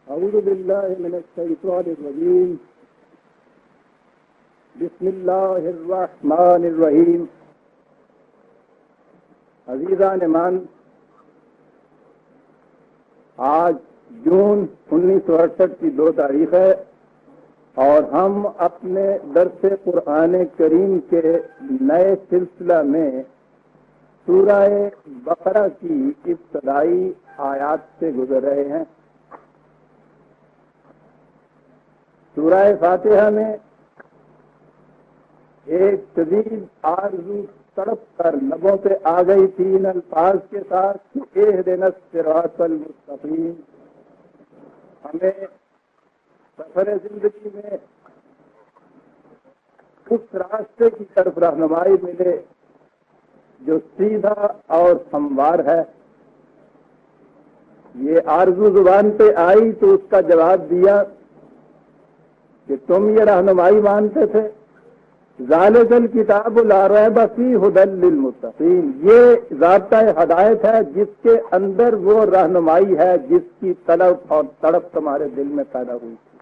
اعوذ باللہ من الشیطان الرجیم بسم اللہ الرحمن الرحیم. عزیزان مان، آج جون 1968 کی 2 تاریخ ہے اور ہم اپنے درس قرآن کریم کے نئے سلسلہ میں سورہ بقرہ کی ابتدائی آیات سے گزر رہے ہیں. سورہ فاتحہ میں ایک شدید آرزو تڑپ کر لبوں پہ آ گئی تھی ان الفاظ کے ساتھ کہ اہدنا الصراط المستقیم. ہمیں سفر زندگی میں اس راستے کی طرف رہنمائی ملے جو سیدھا اور ہموار ہے. یہ آرزو زبان پہ آئی تو اس کا جواب دیا کہ تم یہ رہنمائی مانتے تھے، ذالک الکتاب لا ریب فیہ ھدی للمتقین. یہ ضابطہ ہدایت ہے جس کے اندر وہ رہنمائی ہے جس کی طلب اور تڑپ تمہارے دل میں پیدا ہوئی تھی.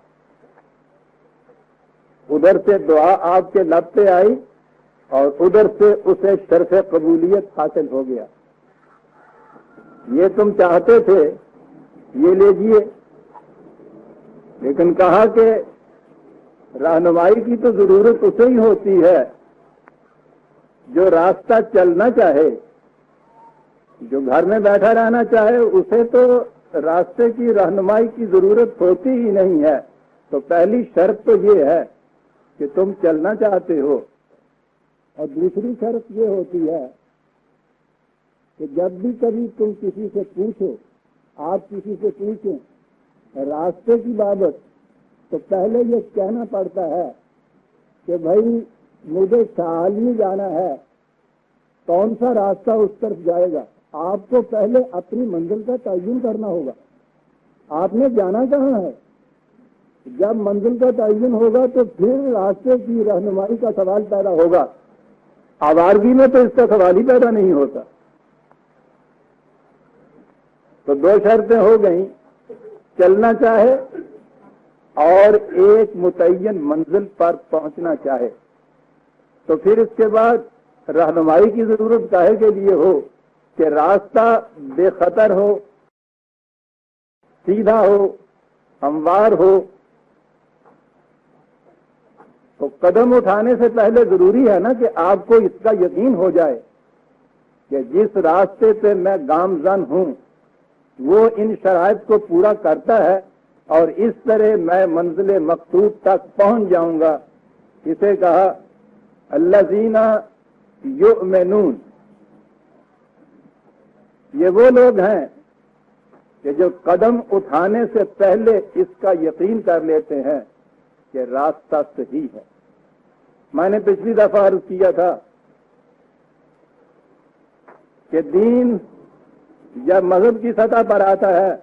ادھر سے دعا آپ کے لب پہ آئی اور ادھر سے اسے شرف قبولیت حاصل ہو گیا. یہ تم چاہتے تھے، یہ لیجئے، لیکن کہا کہ رہنمائی کی تو ضرورت اسے ہی ہوتی ہے جو راستہ چلنا چاہے. جو گھر میں بیٹھا رہنا چاہے اسے تو راستے کی رہنمائی کی ضرورت ہوتی ہی نہیں ہے. تو پہلی شرط تو یہ ہے کہ تم چلنا چاہتے ہو، اور دوسری شرط یہ ہوتی ہے کہ جب بھی کبھی تم کسی سے پوچھو، آپ کسی سے پوچھیں راستے کی بابت، تو پہلے یہ کہنا پڑتا ہے کہ بھائی مجھے شالی جانا ہے، کون سا راستہ اس طرف جائے گا. آپ کو پہلے اپنی منزل کا تعین کرنا ہوگا، آپ نے جانا کہاں ہے. جب منزل کا تعین ہوگا تو پھر راستے کی رہنمائی کا سوال پیدا ہوگا. آوارگی میں تو اس کا سوال ہی پیدا نہیں ہوتا. تو 2 شرطیں ہو گئیں، چلنا چاہے اور ایک متعین منزل پر پہنچنا چاہے. تو پھر اس کے بعد رہنمائی کی ضرورت کاہے کے لیے ہو کہ راستہ بے خطر ہو، سیدھا ہو، ہموار ہو. تو قدم اٹھانے سے پہلے ضروری ہے نا کہ آپ کو اس کا یقین ہو جائے کہ جس راستے پہ میں گامزن ہوں وہ ان شرائط کو پورا کرتا ہے اور اس طرح میں منزل مقصود تک پہنچ جاؤں گا. اسے کہا الذین یؤمنون. یہ وہ لوگ ہیں کہ جو قدم اٹھانے سے پہلے اس کا یقین کر لیتے ہیں کہ راستہ صحیح ہے. میں نے پچھلی دفعہ عرض کیا تھا کہ دین جب مذہب کی سطح پر آتا ہے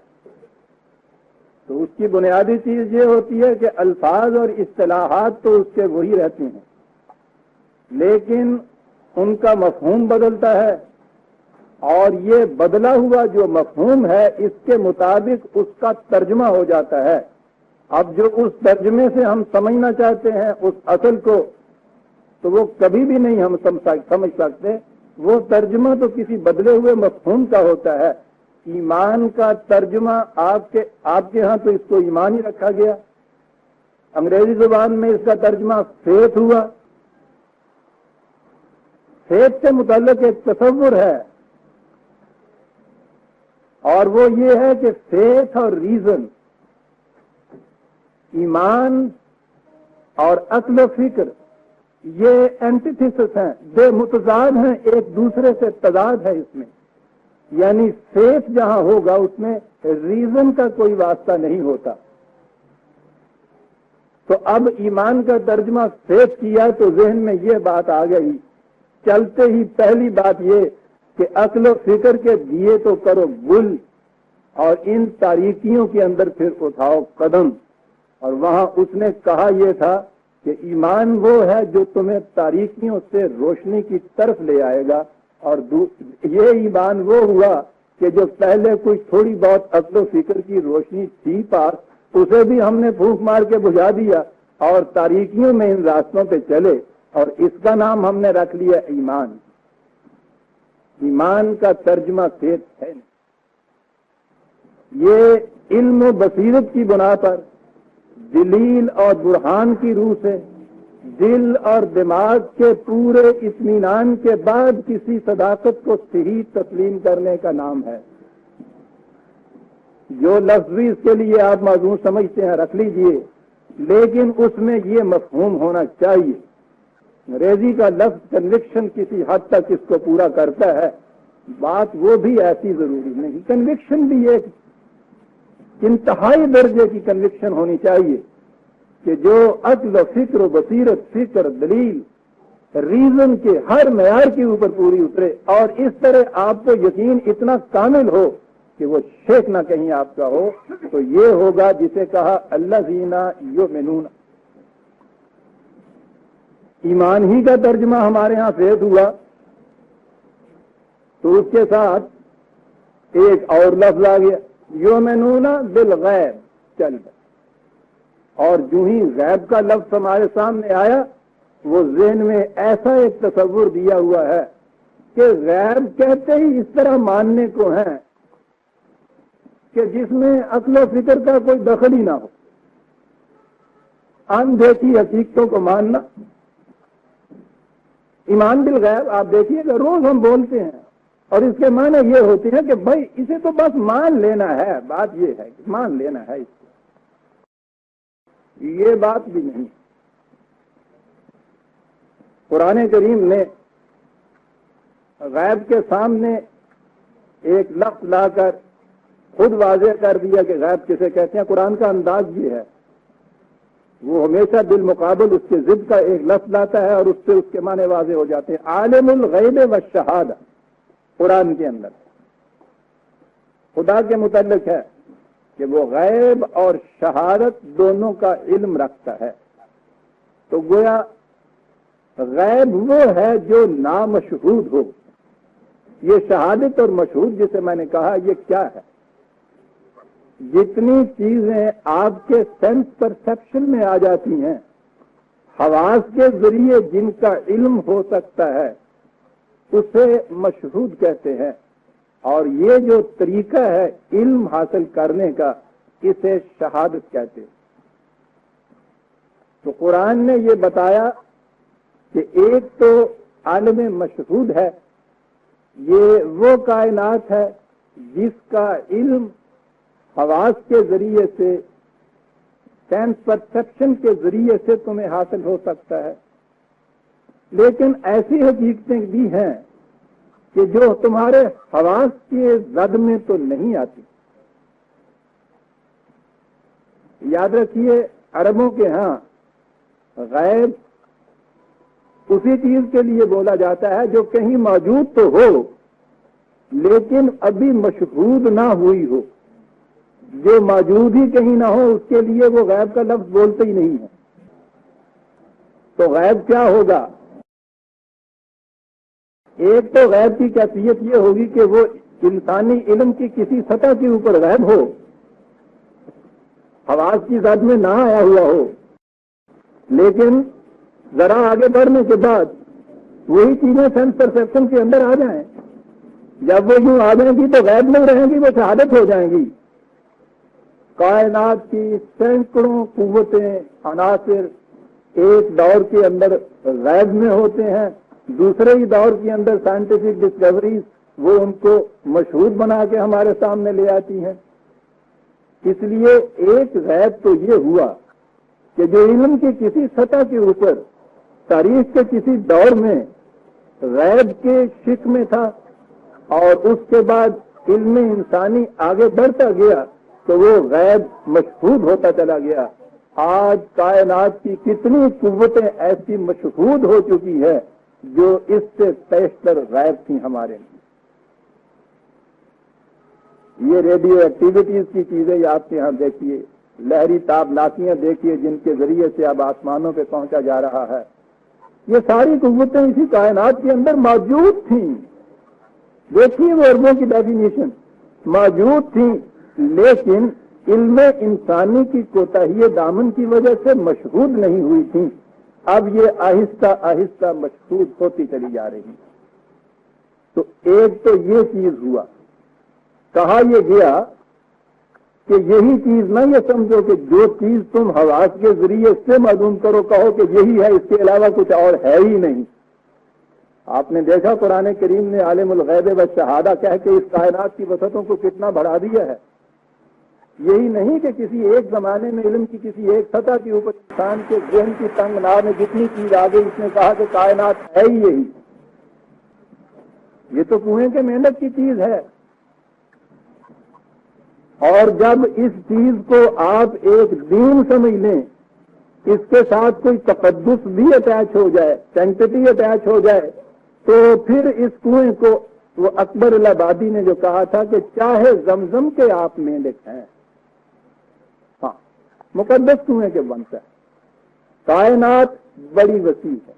تو اس کی بنیادی چیز یہ ہوتی ہے کہ الفاظ اور اصطلاحات تو اس کے وہی رہتی ہیں، لیکن ان کا مفہوم بدلتا ہے، اور یہ بدلا ہوا جو مفہوم ہے اس کے مطابق اس کا ترجمہ ہو جاتا ہے. اب جو اس ترجمے سے ہم سمجھنا چاہتے ہیں اس اصل کو، تو وہ کبھی بھی نہیں ہم سمجھ سکتے. وہ ترجمہ تو کسی بدلے ہوئے مفہوم کا ہوتا ہے. ایمان کا ترجمہ آپ کے ہاں تو اس کو ایمان ہی رکھا گیا. انگریزی زبان میں اس کا ترجمہ فیتھ ہوا. فیتھ سے متعلق ایک تصور ہے، اور وہ یہ ہے کہ فیتھ اور ریزن، ایمان اور عقل و فکر، یہ اینٹیتھیسس ہیں، بے متضاد ہیں، ایک دوسرے سے تضاد ہے اس میں. یعنی فیتھ جہاں ہوگا اس میں ریزن کا کوئی واسطہ نہیں ہوتا. تو اب ایمان کا ترجمہ فیتھ کیا تو ذہن میں یہ بات آ گئی. چلتے ہی پہلی بات یہ کہ عقل و فکر کے دیے تو کرو گل، اور ان تاریکیوں کے اندر پھر اٹھاؤ قدم. اور وہاں اس نے کہا یہ تھا کہ ایمان وہ ہے جو تمہیں تاریکیوں سے روشنی کی طرف لے آئے گا، اور یہ ایمان وہ ہوا کہ جو پہلے کوئی تھوڑی بہت عقل و فکر کی روشنی تھی پاس، اسے بھی ہم نے پھونک مار کے بجھا دیا اور تاریکیوں میں ان راستوں پہ چلے، اور اس کا نام ہم نے رکھ لیا ایمان۔ ایمان کا ترجمہ فیتھ ہے، یہ علم و بصیرت کی بنا پر دلیل اور برہان کی روح سے دل اور دماغ کے پورے اطمینان کے بعد کسی صداقت کو صحیح تسلیم کرنے کا نام ہے۔ جو لفظ بھی اس کے لیے آپ معذور سمجھتے ہیں رکھ لیجئے، لیکن اس میں یہ مفہوم ہونا چاہیے۔ انگریزی کا لفظ کنوکشن کسی حد تک اس کو پورا کرتا ہے، بات وہ بھی ایسی ضروری نہیں۔ کنوکشن بھی ایک انتہائی درجے کی کنوکشن ہونی چاہیے کہ جو عقل و فکر و بصیرت، فکر، دلیل، ریزن کے ہر معیار کے اوپر پوری اترے، اور اس طرح آپ کو یقین اتنا کامل ہو کہ وہ شیک نہ کہیں آپ کا ہو، تو یہ ہوگا جسے کہا الذین یؤمنون۔ ایمان ہی کا ترجمہ ہمارے ہاں فیض ہوا، تو اس کے ساتھ ایک اور لفظ آ گیا، یؤمنون بالغیب، چل گئے۔ اور جو ہی غیب کا لفظ ہمارے سامنے آیا، وہ ذہن میں ایسا ایک تصور دیا ہوا ہے کہ غیب کہتے ہی اس طرح ماننے کو ہیں کہ جس میں عقل و فکر کا کوئی دخل ہی نہ ہو، اندیکھی حقیقتوں کو ماننا۔ ایمان بالغیب آپ دیکھیے کہ روز ہم بولتے ہیں، اور اس کے معنی یہ ہوتے ہیں کہ بھائی اسے تو بس مان لینا ہے، بات یہ ہے کہ مان لینا ہے اس کو، یہ بات بھی نہیں۔ قرآن کریم نے غیب کے سامنے ایک لفظ لا کر خود واضح کر دیا کہ غیب کسے کہتے ہیں۔ قرآن کا انداز یہ ہے، وہ ہمیشہ بالمقابل اس کے ضد کا ایک لفظ لاتا ہے اور اس سے اس کے معنی واضح ہو جاتے ہیں۔ عالم الغیب والشہادہ قرآن کے اندر خدا کے متعلق ہے کہ وہ غیب اور شہادت دونوں کا علم رکھتا ہے۔ تو گویا غیب وہ ہے جو نامشہود ہو، یہ شہادت اور مشہود جسے میں نے کہا یہ کیا ہے؟ جتنی چیزیں آپ کے سینس پرسیپشن میں آ جاتی ہیں، حواس کے ذریعے جن کا علم ہو سکتا ہے، اسے مشہود کہتے ہیں، اور یہ جو طریقہ ہے علم حاصل کرنے کا، اسے شہادت کہتے ہیں۔ تو قرآن نے یہ بتایا کہ ایک تو عالم مشہود ہے، یہ وہ کائنات ہے جس کا علم حواس کے ذریعے سے، سینس پرسیپشن کے ذریعے سے تمہیں حاصل ہو سکتا ہے، لیکن ایسی حقیقتیں بھی ہیں کہ جو تمہارے حواس کے زد میں تو نہیں آتی۔ یاد رکھیے عربوں کے ہاں غیب اسی چیز کے لیے بولا جاتا ہے جو کہیں موجود تو ہو لیکن ابھی مشہود نہ ہوئی ہو۔ جو موجود ہی کہیں نہ ہو اس کے لیے وہ غیب کا لفظ بولتے ہی نہیں ہے۔ تو غیب کیا ہوگا؟ ایک تو غیب کی کیفیت یہ ہوگی کہ وہ انسانی علم کی کسی سطح کے اوپر غیب ہو، حواس کی ذات میں نہ آیا ہوا ہو، لیکن ذرا آگے بڑھنے کے بعد وہی چیزیں سینس پرسیپشن کے اندر آ جائیں۔ جب وہ یوں آ جائیں گی تو غیب نہیں رہیں گی، وہ شہادت ہو جائیں گی۔ کائنات کی سینکڑوں قوتیں، عناصر ایک دور کے اندر غیب میں ہوتے ہیں، دوسرے ہی دور کے اندر سائنٹیفک ڈسکوریز وہ ان کو مشہود بنا کے ہمارے سامنے لے آتی ہیں۔ اس لیے ایک غیب تو یہ ہوا کہ جو علم کی کسی سطح کے اوپر تاریخ کے کسی دور میں غیب کے شک میں تھا، اور اس کے بعد علم انسانی آگے بڑھتا گیا تو وہ غیب مشہود ہوتا چلا گیا۔ آج کائنات کی کتنی قوتیں ایسی مشہود ہو چکی ہے جو اس سے بیشتر غیب تھیں ہمارے لیے۔ یہ ریڈیو ایکٹیویٹیز کی چیزیں آپ کے ہاں دیکھیے، لہری تابناکیاں دیکھیے جن کے ذریعے سے اب آسمانوں پہ پہنچا جا رہا ہے، یہ ساری قوتیں اسی کائنات کے اندر موجود تھیں۔ دیکھیے وہ اربوں کی ڈیفینیشن موجود تھیں، لیکن علم انسانی کی کوتاہی دامن کی وجہ سے مشہود نہیں ہوئی تھی، اب یہ آہستہ آہستہ مشہود ہوتی چلی جا رہی ہے۔ تو ایک تو یہ چیز ہوا، کہا یہ گیا کہ یہی چیز نہ یہ سمجھو کہ جو چیز تم حواس کے ذریعے سے معلوم کرو کہو کہ یہی ہے، اس کے علاوہ کچھ اور ہے ہی نہیں۔ آپ نے دیکھا قرآن کریم نے عالم الغیب و شہادہ کہہ کے اس کائنات کی وسعتوں کو کتنا بڑھا دیا ہے۔ یہی نہیں کہ کسی ایک زمانے میں علم کی کسی ایک سطح کے اوپر انسان کے ذہن کی تنگ ناز میں جتنی چیز آ گئی، اس نے کہا کہ کائنات ہے ہی یہی۔ یہ تو کنویں کے مینڈک کی چیز ہے، اور جب اس چیز کو آپ ایک دین سمجھ لیں، اس کے ساتھ کوئی تقدس بھی اٹیچ ہو جائے، سینکٹی اٹیچ ہو جائے، تو پھر اس کنویں کو وہ اکبر الآبادی نے جو کہا تھا کہ چاہے زمزم کے آپ مینڈک ہیں، ہاں مقدس کنویں کے بنتا ہے۔ کائنات بڑی وسیع ہے،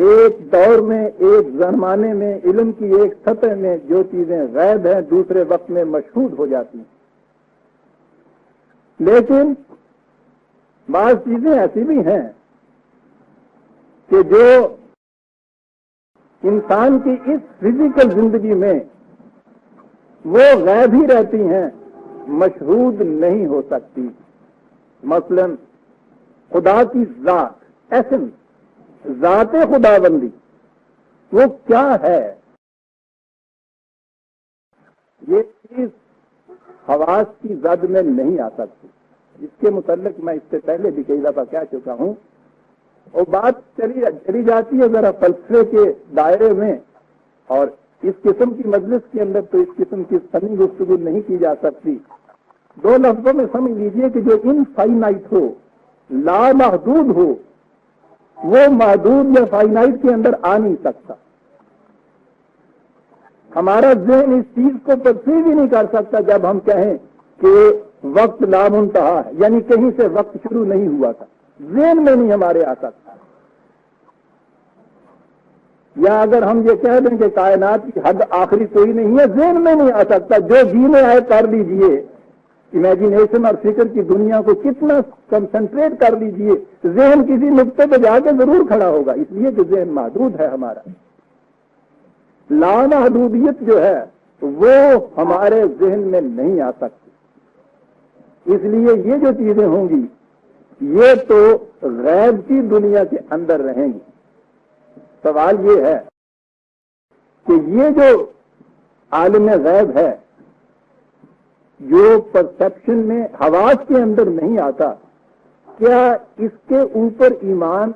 ایک دور میں ایک زمانے میں علم کی ایک سطح میں جو چیزیں غیب ہیں دوسرے وقت میں مشہود ہو جاتی ہیں، لیکن بعض چیزیں ایسی بھی ہیں کہ جو انسان کی اس فزیکل زندگی میں وہ غیب ہی رہتی ہیں، مشہود نہیں ہو سکتی۔ مثلا خدا کی ذات، ایسنس، ذات خدا بندی وہ کیا ہے، یہ چیز حواس کی زد میں نہیں آ سکتی۔ اس کے متعلق میں اس سے پہلے بھی کئی دفعہ کہہ چکا ہوں، اور بات چلی جاتی ہے ذرا فلسفے کے دائرے میں، اور اس قسم کی مجلس کے اندر تو اس قسم کی فنی گفتگو نہیں کی جا سکتی۔ دو لفظوں میں سمجھ لیجئے کہ جو انفائنائٹ ہو، لامحدود ہو، وہ محدود یا فائنائٹ کے اندر آ نہیں سکتا۔ ہمارا ذہن اس چیز کو پرسیو ہی نہیں کر سکتا جب ہم کہیں کہ وقت لامنتہا ہے، یعنی کہیں سے وقت شروع نہیں ہوا تھا، ذہن میں نہیں ہمارے آ سکتا۔ یا اگر ہم یہ کہہ دیں کہ کائنات کی حد آخری کوئی نہیں ہے، ذہن میں نہیں آ سکتا، جو جینے آئے کر لیجئے، امیجینیشن اور فکر کی دنیا کو کتنا کنسنٹریٹ کر لیجئے، ذہن کسی نقطے پہ جا کے ضرور کھڑا ہوگا، اس لیے کہ ذہن محدود ہے ہمارا۔ لامحدودیت جو ہے وہ ہمارے ذہن میں نہیں آ سکتی، اس لیے یہ جو چیزیں ہوں گی یہ تو غیب کی دنیا کے اندر رہیں گی۔ سوال یہ ہے کہ یہ جو عالم غیب ہے، جو پرسیپشن میں حواس کے اندر نہیں آتا، کیا اس کے اوپر ایمان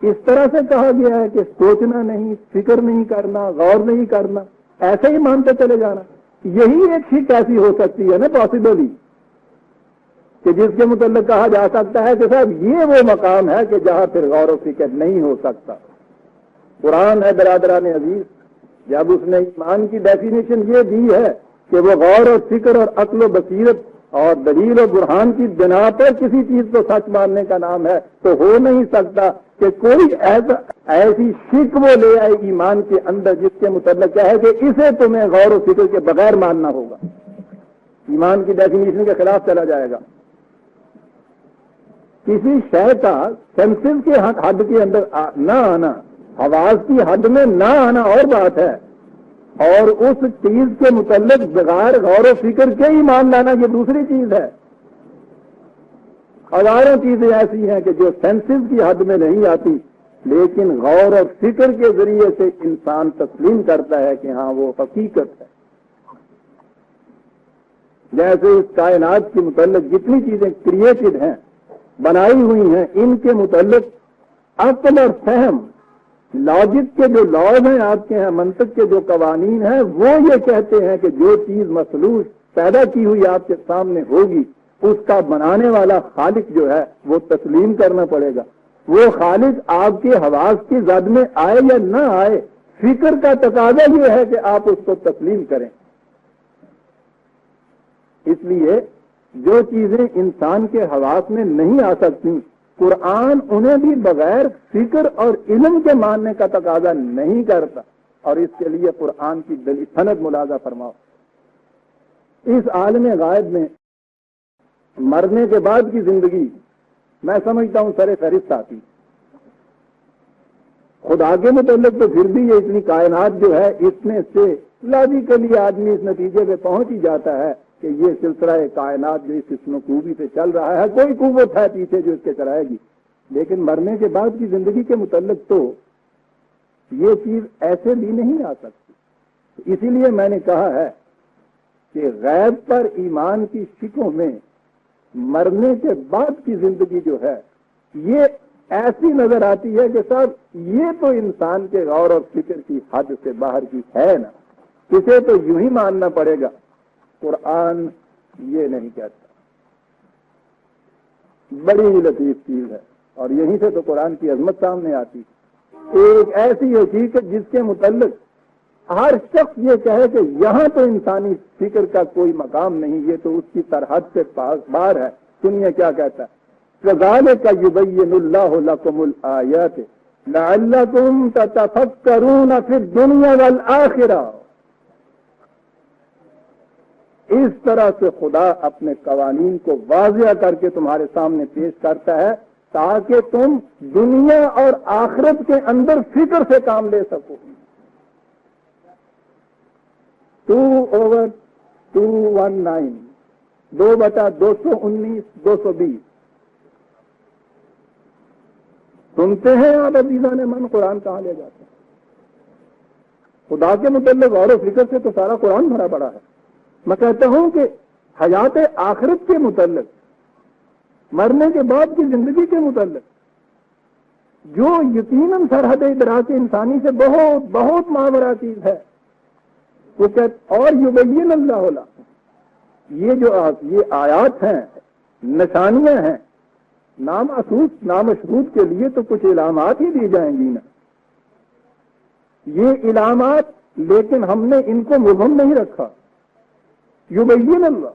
اس طرح سے کہا گیا ہے کہ سوچنا نہیں، فکر نہیں کرنا، غور نہیں کرنا، ایسے ہی مانتے چلے جانا؟ یہی ایک چیز ایسی ہو سکتی ہے نا پاسبلی، کہ جس کے متعلق کہا جا سکتا ہے کہ صاحب یہ وہ مقام ہے کہ جہاں پھر غور و فکر نہیں ہو سکتا۔ قرآن ہے برادران عزیز، جب اس نے ایمان کی ڈیفینیشن یہ دی ہے کہ وہ غور و فکر اور عقل و بصیرت اور دلیل و برہان کی بنا پر کسی چیز کو سچ ماننے کا نام ہے، تو ہو نہیں سکتا کہ کوئی ایسی شک وہ لے آئے ایمان کے اندر جس کے متعلق کیا ہے کہ اسے تمہیں غور و فکر کے بغیر ماننا ہوگا، ایمان کی ڈیفینیشن کے خلاف چلا جائے گا۔ کسی شے کا سینسز کے حد کے اندر نہ آنا، حواس کی حد میں نہ آنا اور بات ہے، اور اس چیز کے متعلق بغیر غور و فکر کے ہی مان لانا یہ دوسری چیز ہے۔ ہزاروں چیزیں ایسی ہیں کہ جو سینسز کی حد میں نہیں آتی، لیکن غور و فکر کے ذریعے سے انسان تسلیم کرتا ہے کہ ہاں وہ حقیقت ہے۔ جیسے اس کائنات کے متعلق جتنی چیزیں کریٹڈ ہیں، بنائی ہوئی ہیں، ان کے متعلق عقل اور فہم، لاجک کے جو لاز ہیں آپ کے ہیں، منطق کے جو قوانین ہیں، وہ یہ کہتے ہیں کہ جو چیز مخلوق پیدا کی ہوئی آپ کے سامنے ہوگی، اس کا بنانے والا خالق جو ہے وہ تسلیم کرنا پڑے گا۔ وہ خالق آپ کے حواس کی زد میں آئے یا نہ آئے، فکر کا تقاضا یہ ہے کہ آپ اس کو تسلیم کریں۔ اس لیے جو چیزیں انسان کے حواس میں نہیں آ سکتی، قرآن انہیں بھی بغیر فکر اور علم کے ماننے کا تقاضا نہیں کرتا، اور اس کے لیے قرآن کی سند ملاحظہ فرماؤ۔ اس عالم غائب میں مرنے کے بعد کی زندگی میں سمجھتا ہوں سر فہرست آتی. خدا کے متعلق تو پھر بھی یہ اتنی کائنات جو ہے اس میں سے لاجیکلی آدمی اس نتیجے پہ پہنچ ہی جاتا ہے کہ یہ سلسلہ کائنات جو اس خوبی سے چل رہا ہے کوئی قوت ہے پیچھے جو اس کے چلائے گی. لیکن مرنے کے بعد کی زندگی کے متعلق تو یہ چیز ایسے بھی نہیں آ سکتی. اسی لیے میں نے کہا ہے کہ غیب پر ایمان کی شکوں میں مرنے کے بعد کی زندگی جو ہے یہ ایسی نظر آتی ہے کہ صاحب یہ تو انسان کے غور اور فکر کی حد سے باہر کی ہے نا. اسے تو یوں ہی ماننا پڑے گا. قرآن یہ نہیں کہتا. بڑی لطیف چیز ہے اور یہیں سے تو قرآن کی عظمت سامنے آتی ہے. ایک ایسی حقیقت جس کے متعلق ہر شخص یہ کہے کہ یہاں تو انسانی فکر کا کوئی مقام نہیں, یہ تو اس کی سرحد سے باہر ہے. سنیے کیا کہتا ہے, كَذَلِكَ يُبَيِّنُ اللَّهُ لَكُمُ الْآيَاتِ لَعَلَّكُمْ تَتَفَكَّرُونَ فِي الدُّنْيَا وَالْآخِرَةِ. اس طرح سے خدا اپنے قوانین کو واضح کر کے تمہارے سامنے پیش کرتا ہے تاکہ تم دنیا اور آخرت کے اندر فکر سے کام لے سکو. 2/219 2/219 220 سنتے ہیں آپ عزیزان من قرآن کہاں لے جاتے ہیں. خدا کے متعلق غور و فکر سے تو سارا قرآن بھرا پڑا ہے. میں کہتا ہوں کہ حیات آخرت کے متعلق, مرنے کے بعد کی زندگی کے متعلق جو یقیناً سرحد ادراک انسانی سے بہت بہت ماورا چیز ہے وہ اور یبین اللہ لا, یہ جو یہ آیات ہیں, نشانیاں ہیں, نامشروط کے لیے تو کچھ علامات ہی دی جائیں گی نا. یہ علامات لیکن ہم نے ان کو مبہم نہیں رکھا. یبین اللہ,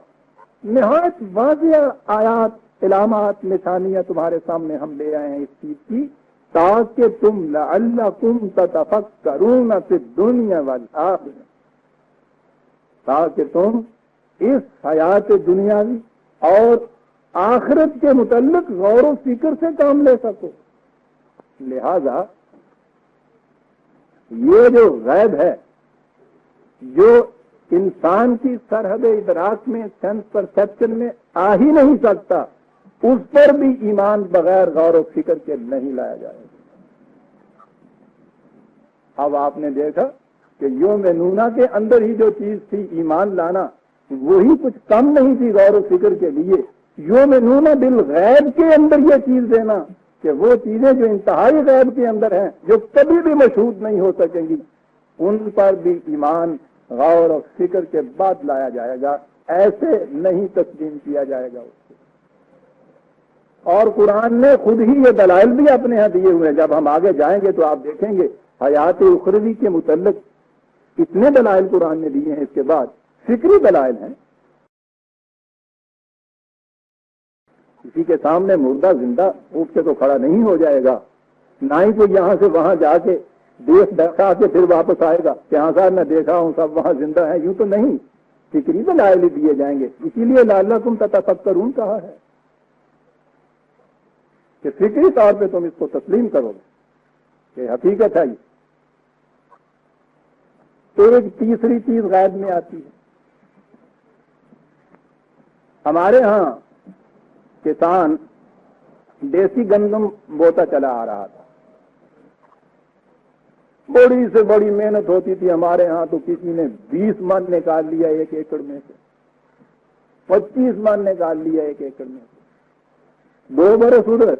نہایت واضح آیات, علامات, نشانیاں تمہارے سامنے ہم لے آئے ہیں اس چیز کی تاکہ تم لعلکم تتفکرون فی الدنیا والآخرہ, تاکہ تم اس حیات دنیاوی اور آخرت کے متعلق غور و فکر سے کام لے سکو. لہذا یہ جو غیب ہے جو انسان کی سرحد ادراک میں, سینس پرسیپشن میں آ ہی نہیں سکتا, اس پر بھی ایمان بغیر غور و فکر کے نہیں لایا جائے گا. اب آپ نے دیکھا کہ یوم نونا کے اندر ہی جو چیز تھی ایمان لانا, وہی کچھ کم نہیں تھی غور و فکر کے لیے. یوم نونا بالغیب کے اندر یہ چیز دینا کہ وہ چیزیں جو انتہائی غیب کے اندر ہیں, جو کبھی بھی مشہود نہیں ہو سکیں گی, ان پر بھی ایمان غور و فکر کے بعد لایا جائے گا. ایسے نہیں تسلیم کیا جائے گا اس کو. اور قرآن نے خود ہی یہ دلائل بھی اپنے ہاں دیے ہوئے ہیں. جب ہم آگے جائیں گے تو آپ دیکھیں گے حیات اخروی کے متعلق اتنے دلائل قرآن نے دیے ہیں. اس کے بعد فکری دلائل ہیں. کسی کے سامنے مردہ زندہ اٹھ کے تو کھڑا نہیں ہو جائے گا, نہ ہی کوئی یہاں سے وہاں جا کے دیکھ دکھا کے پھر واپس آئے گا کہ ہاں صاحب میں دیکھا ہوں سب وہاں زندہ ہیں. یوں تو نہیں, فکری دلائل ہی دیے جائیں گے. اسی لیے لعلکم تتفکرون کہا ہے کہ فکری طور پہ تم اس کو تسلیم کرو گے کہ حقیقت ہے. ایک تیسری چیز غیب میں آتی ہے. ہمارے ہاں کسان دیسی گندم بوتا چلا آ رہا تھا. بڑی سے بڑی محنت ہوتی تھی. ہمارے ہاں تو کسی نے 20 من نکال لیا 1 ایکڑ میں سے, 25 من نکال لیا 1 ایکڑ میں سے. 2 برس ادھر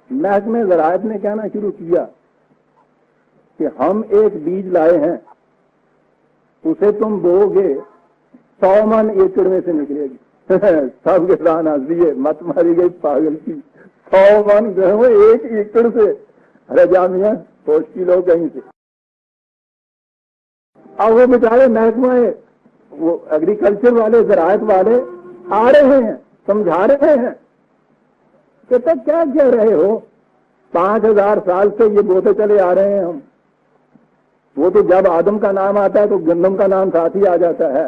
محکمے زراعت نے کہنا شروع کیا کہ ہم ایک بیج لائے ہیں, اسے تم بو گے 100 من ایکڑ میں سے نکلے گی. سب کسان ہنس دیے, مت ماری گئی پاگل کی, 100 من جو ہے 1 ایکڑ سے. ارے جامعہ سوچ کی لو کہیں سے. اب وہ بیچارے محکمہ وہ ایگریکلچر والے, زراعت والے آ رہے ہیں, سمجھا رہے ہیں کہ تک کیا کہہ رہے ہو, 5000 سال سے یہ بوتے چلے آ رہے ہیں ہم. وہ تو جب آدم کا نام آتا ہے تو گندم کا نام ساتھ ہی آ جاتا ہے.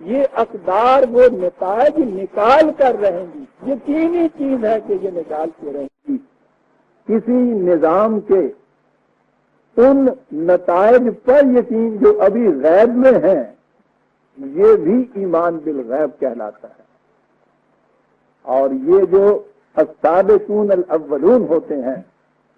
یہ اقدار وہ نتائج نکال کر رہیں گی، یقینی چیز ہے کہ یہ نکال کے رہیں گی۔ کسی نظام کے ان نتائج پر یقین جو ابھی غیب میں ہیں، یہ بھی ایمان بالغیب کہلاتا ہے۔ اور یہ جو السابقون الاولون ہوتے ہیں،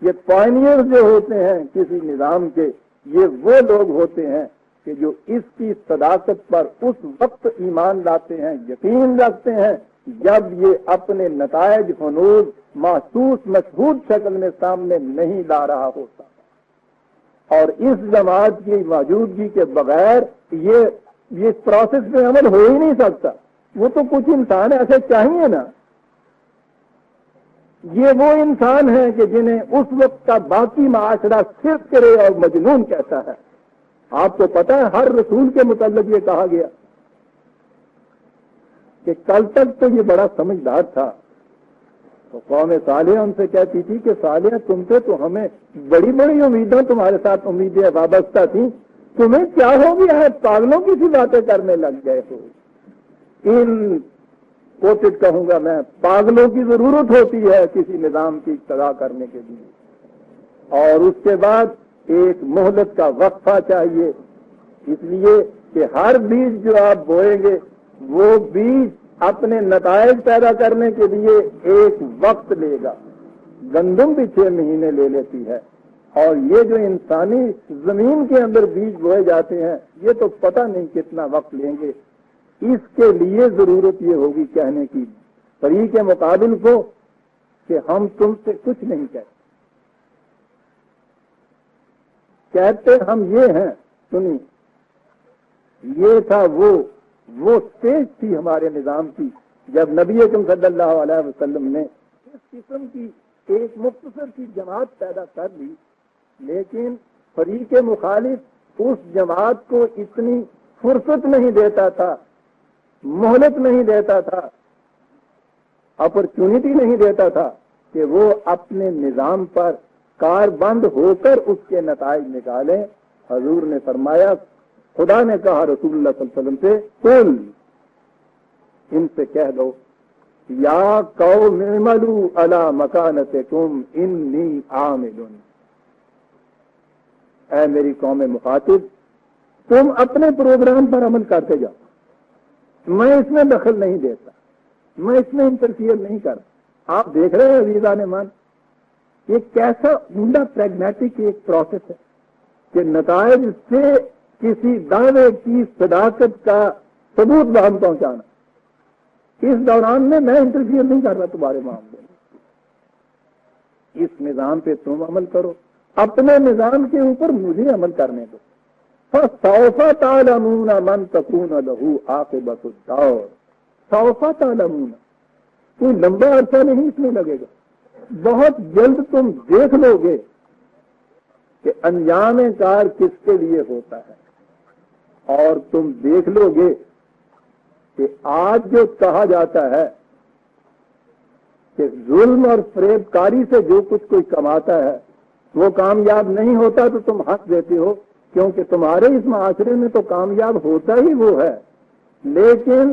یہ پائنیئر جو ہوتے ہیں کسی نظام کے، یہ وہ لوگ ہوتے ہیں کہ جو اس کی صداقت پر اس وقت ایمان لاتے ہیں، یقین رکھتے ہیں جب یہ اپنے نتائج ہنوز محسوس مشہود شکل میں سامنے نہیں لا رہا ہوتا۔ اور اس جماعت کی موجودگی کے بغیر یہ پروسیس میں عمل ہو ہی نہیں سکتا۔ وہ تو کچھ انسان ایسے چاہیے نا، یہ وہ انسان ہیں کہ جنہیں اس وقت کا باقی معاشرہ صرف کرے اور مجنون کہتا ہے۔ آپ کو پتا ہے ہر رسول کے متعلق یہ کہا گیا کہ کل تک تو یہ بڑا سمجھدار تھا، تو قوم صالح ان سے کہتی تھی کہ صالح تم سے تو ہمیں بڑی بڑی امیدیں، تمہارے ساتھ امیدیں وابستہ تھیں، تمہیں کیا ہو گیا ہے، پاگلوں کی سی باتیں کرنے لگ گئے ہو۔ ان کوٹڈ کہوں گا میں، پاگلوں کی ضرورت ہوتی ہے کسی نظام کی اقتدا کرنے کے لیے، اور اس کے بعد ایک مہلت کا وقفہ چاہیے، اس لیے کہ ہر بیج جو آپ بوئیں گے وہ بیج اپنے نتائج پیدا کرنے کے لیے ایک وقت لے گا۔ گندم بھی 6 مہینے لے لیتی ہے، اور یہ جو انسانی زمین کے اندر بیج بوئے جاتے ہیں یہ تو پتہ نہیں کتنا وقت لیں گے۔ اس کے لیے ضرورت یہ ہوگی کہنے کی فریق مقابل کو کہ ہم تم سے کچھ نہیں کہتے ہم یہ ہیں۔ سنی، یہ تھا وہ سٹیج تھی ہمارے نظام کی جب نبی اکرم صلی اللہ علیہ وسلم نے اس قسم کی ایک مختصر کی جماعت پیدا کر لی، لیکن فریق مخالف اس جماعت کو اتنی فرصت نہیں دیتا تھا، مہلت نہیں دیتا تھا، اپرچونٹی نہیں دیتا تھا کہ وہ اپنے نظام پر کار بند ہو کر اس کے نتائج نکالیں۔ حضور نے فرمایا، خدا نے کہا رسول اللہ صلی اللہ علیہ وسلم سے، قل، ان سے کہہ دو، یا قوم اعملوا علی مکانتکم انی عامل، اے میری قوم مخاطب، تم اپنے پروگرام پر عمل کرتے جاؤ، میں اس میں دخل نہیں دیتا، میں اس میں انٹرفیئر نہیں کرتا۔ آپ دیکھ رہے ہیں عزیزان مان، یہ کیسا عمدہ پریگمیٹک ایک پروسیس ہے کہ نتائج سے کسی دعوے کی صداقت کا ثبوت بہم پہنچانا۔ اس دوران میں انٹرفیئر نہیں کر رہا تمہارے معاملے میں، اس نظام پہ تم عمل کرو، اپنے نظام کے اوپر مجھے عمل کرنے دو۔ فَسَوْفَ تَعْلَمُونَ مَنْ تَكُونَ لَهُ عَاقِبَةُ الدَّارِ، سوف تعلمون، کوئی لمبا عرصہ نہیں اس میں لگے گا، بہت جلد تم دیکھ لو گے کہ انجام کار کس کے لیے ہوتا ہے، اور تم دیکھ لو گے کہ آج جو کہا جاتا ہے کہ ظلم اور فریب کاری سے جو کچھ کوئی کماتا ہے وہ کامیاب نہیں ہوتا، تو تم ہنس دیتے ہو کیونکہ تمہارے اس معاشرے میں تو کامیاب ہوتا ہی وہ ہے۔ لیکن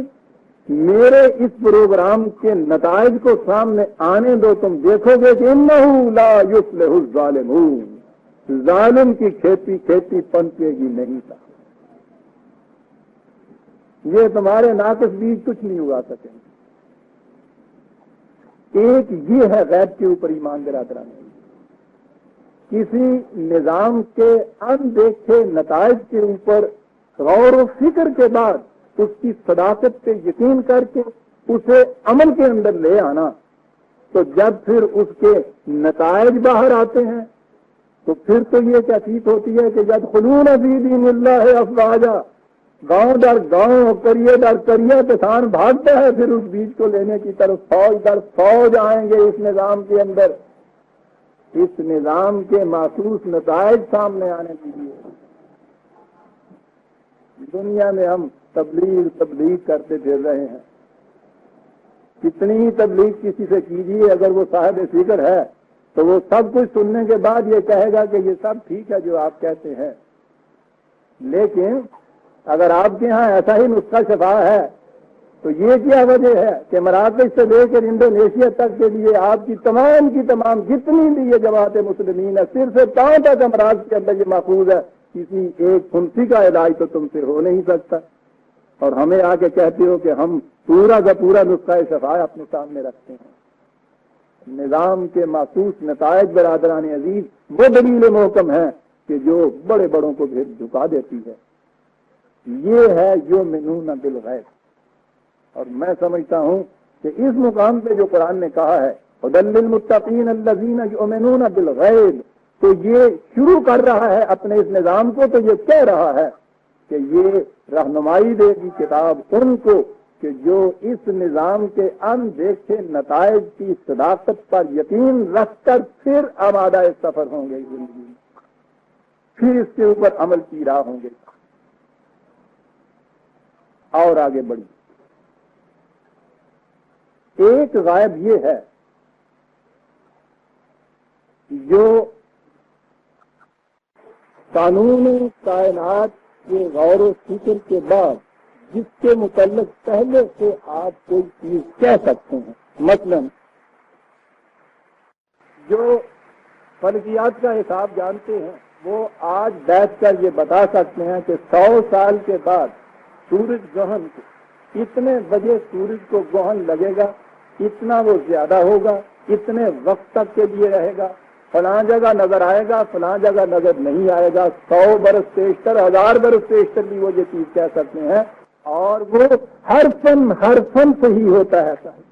میرے اس پروگرام کے نتائج کو سامنے آنے دو، تم دیکھو گے کہ انہو لا یفلح الظالمون، ظالم کی کھیتی پنپے گی نہیں تھا، یہ تمہارے ناقص بیج کچھ نہیں اگا سکیں گے۔ ایک یہ ہے غیب کے اوپر ایمان برادران، کسی نظام کے اندیکھے نتائج کے اوپر غور و فکر کے بعد اس کی صداقت پہ یقین کر کے اسے عمل کے اندر لے آنا، تو جب پھر اس کے نتائج باہر آتے ہیں تو پھر تو یہ کیفیت ہوتی ہے کہ جب خلون فی دین اللہ افواجا، گاؤں در گاؤں، کریے در کریہ کسان بھاگتا ہے پھر اس بیج کو لینے کی طرف، فوج در فوج آئیں گے اس نظام کے اندر، اس نظام کے محسوس نتائج سامنے آنے دیجیے۔ دنیا میں ہم تبلیغ کرتے پھر رہے ہیں، کتنی ہی تبلیغ کسی سے کیجیے، اگر وہ صاحب فکر ہے تو وہ سب کچھ سننے کے بعد یہ کہے گا کہ یہ سب ٹھیک ہے جو آپ کہتے ہیں، لیکن اگر آپ کے ہاں ایسا ہی نسخہ شفا ہے تو یہ کیا وجہ ہے کہ مراکش سے لے کر انڈونیشیا تک کے لیے آپ کی تمام جتنی بھی یہ جماعت مسلمین ہے صرف پاؤں تک امراض کے اندر یہ محفوظ ہے، کسی ایک پھنسی کا علاج تو تم سے ہو نہیں سکتا، اور ہمیں آ کے کہتے ہو کہ ہم پورا کا پورا نسخہ شفا اپنے سامنے رکھتے ہیں۔ نظام کے محسوس نتائج برادران عزیز وہ دلیل محکم ہے کہ جو بڑے بڑوں کو بھی جھکا دیتی ہے، یہ ہے یؤمنون بالغیب۔ اور میں سمجھتا ہوں کہ اس مقام پہ جو قرآن نے کہا ہے ہدی للمتقین الذین یؤمنون بالغیب، تو یہ شروع کر رہا ہے اپنے اس نظام کو، تو یہ کہہ رہا ہے کہ یہ رہنمائی دے گی کتاب ان کو کہ جو اس نظام کے اندیکھے نتائج کی صداقت پر یقین رکھ کر پھر آمادہ سفر ہوں گے زندگی میں، پھر اس کے اوپر عمل کی راہ ہوں گے اور آگے بڑھی۔ ایک غائب یہ ہے جو قانون کائنات کے غور و فکر کے بعد جس کے متعلق پہلے سے آپ کوئی چیز کہہ سکتے ہیں، مثلا جو فلکیات کا حساب جانتے ہیں وہ آج بیٹھ کر یہ بتا سکتے ہیں کہ 100 سال کے بعد سورج گرہن کو اتنے بجے سورج کو گرہن لگے گا، اتنا وہ زیادہ ہوگا، اتنے وقت تک کے لیے رہے گا، فلاں جگہ نظر آئے گا، فلاں جگہ نظر نہیں آئے گا، 100 برس پیشتر 1000 برس پیشتر بھی وہ یہ چیز کہہ سکتے ہیں، اور وہ ہر فن سے ہی ہوتا ہے صاحب۔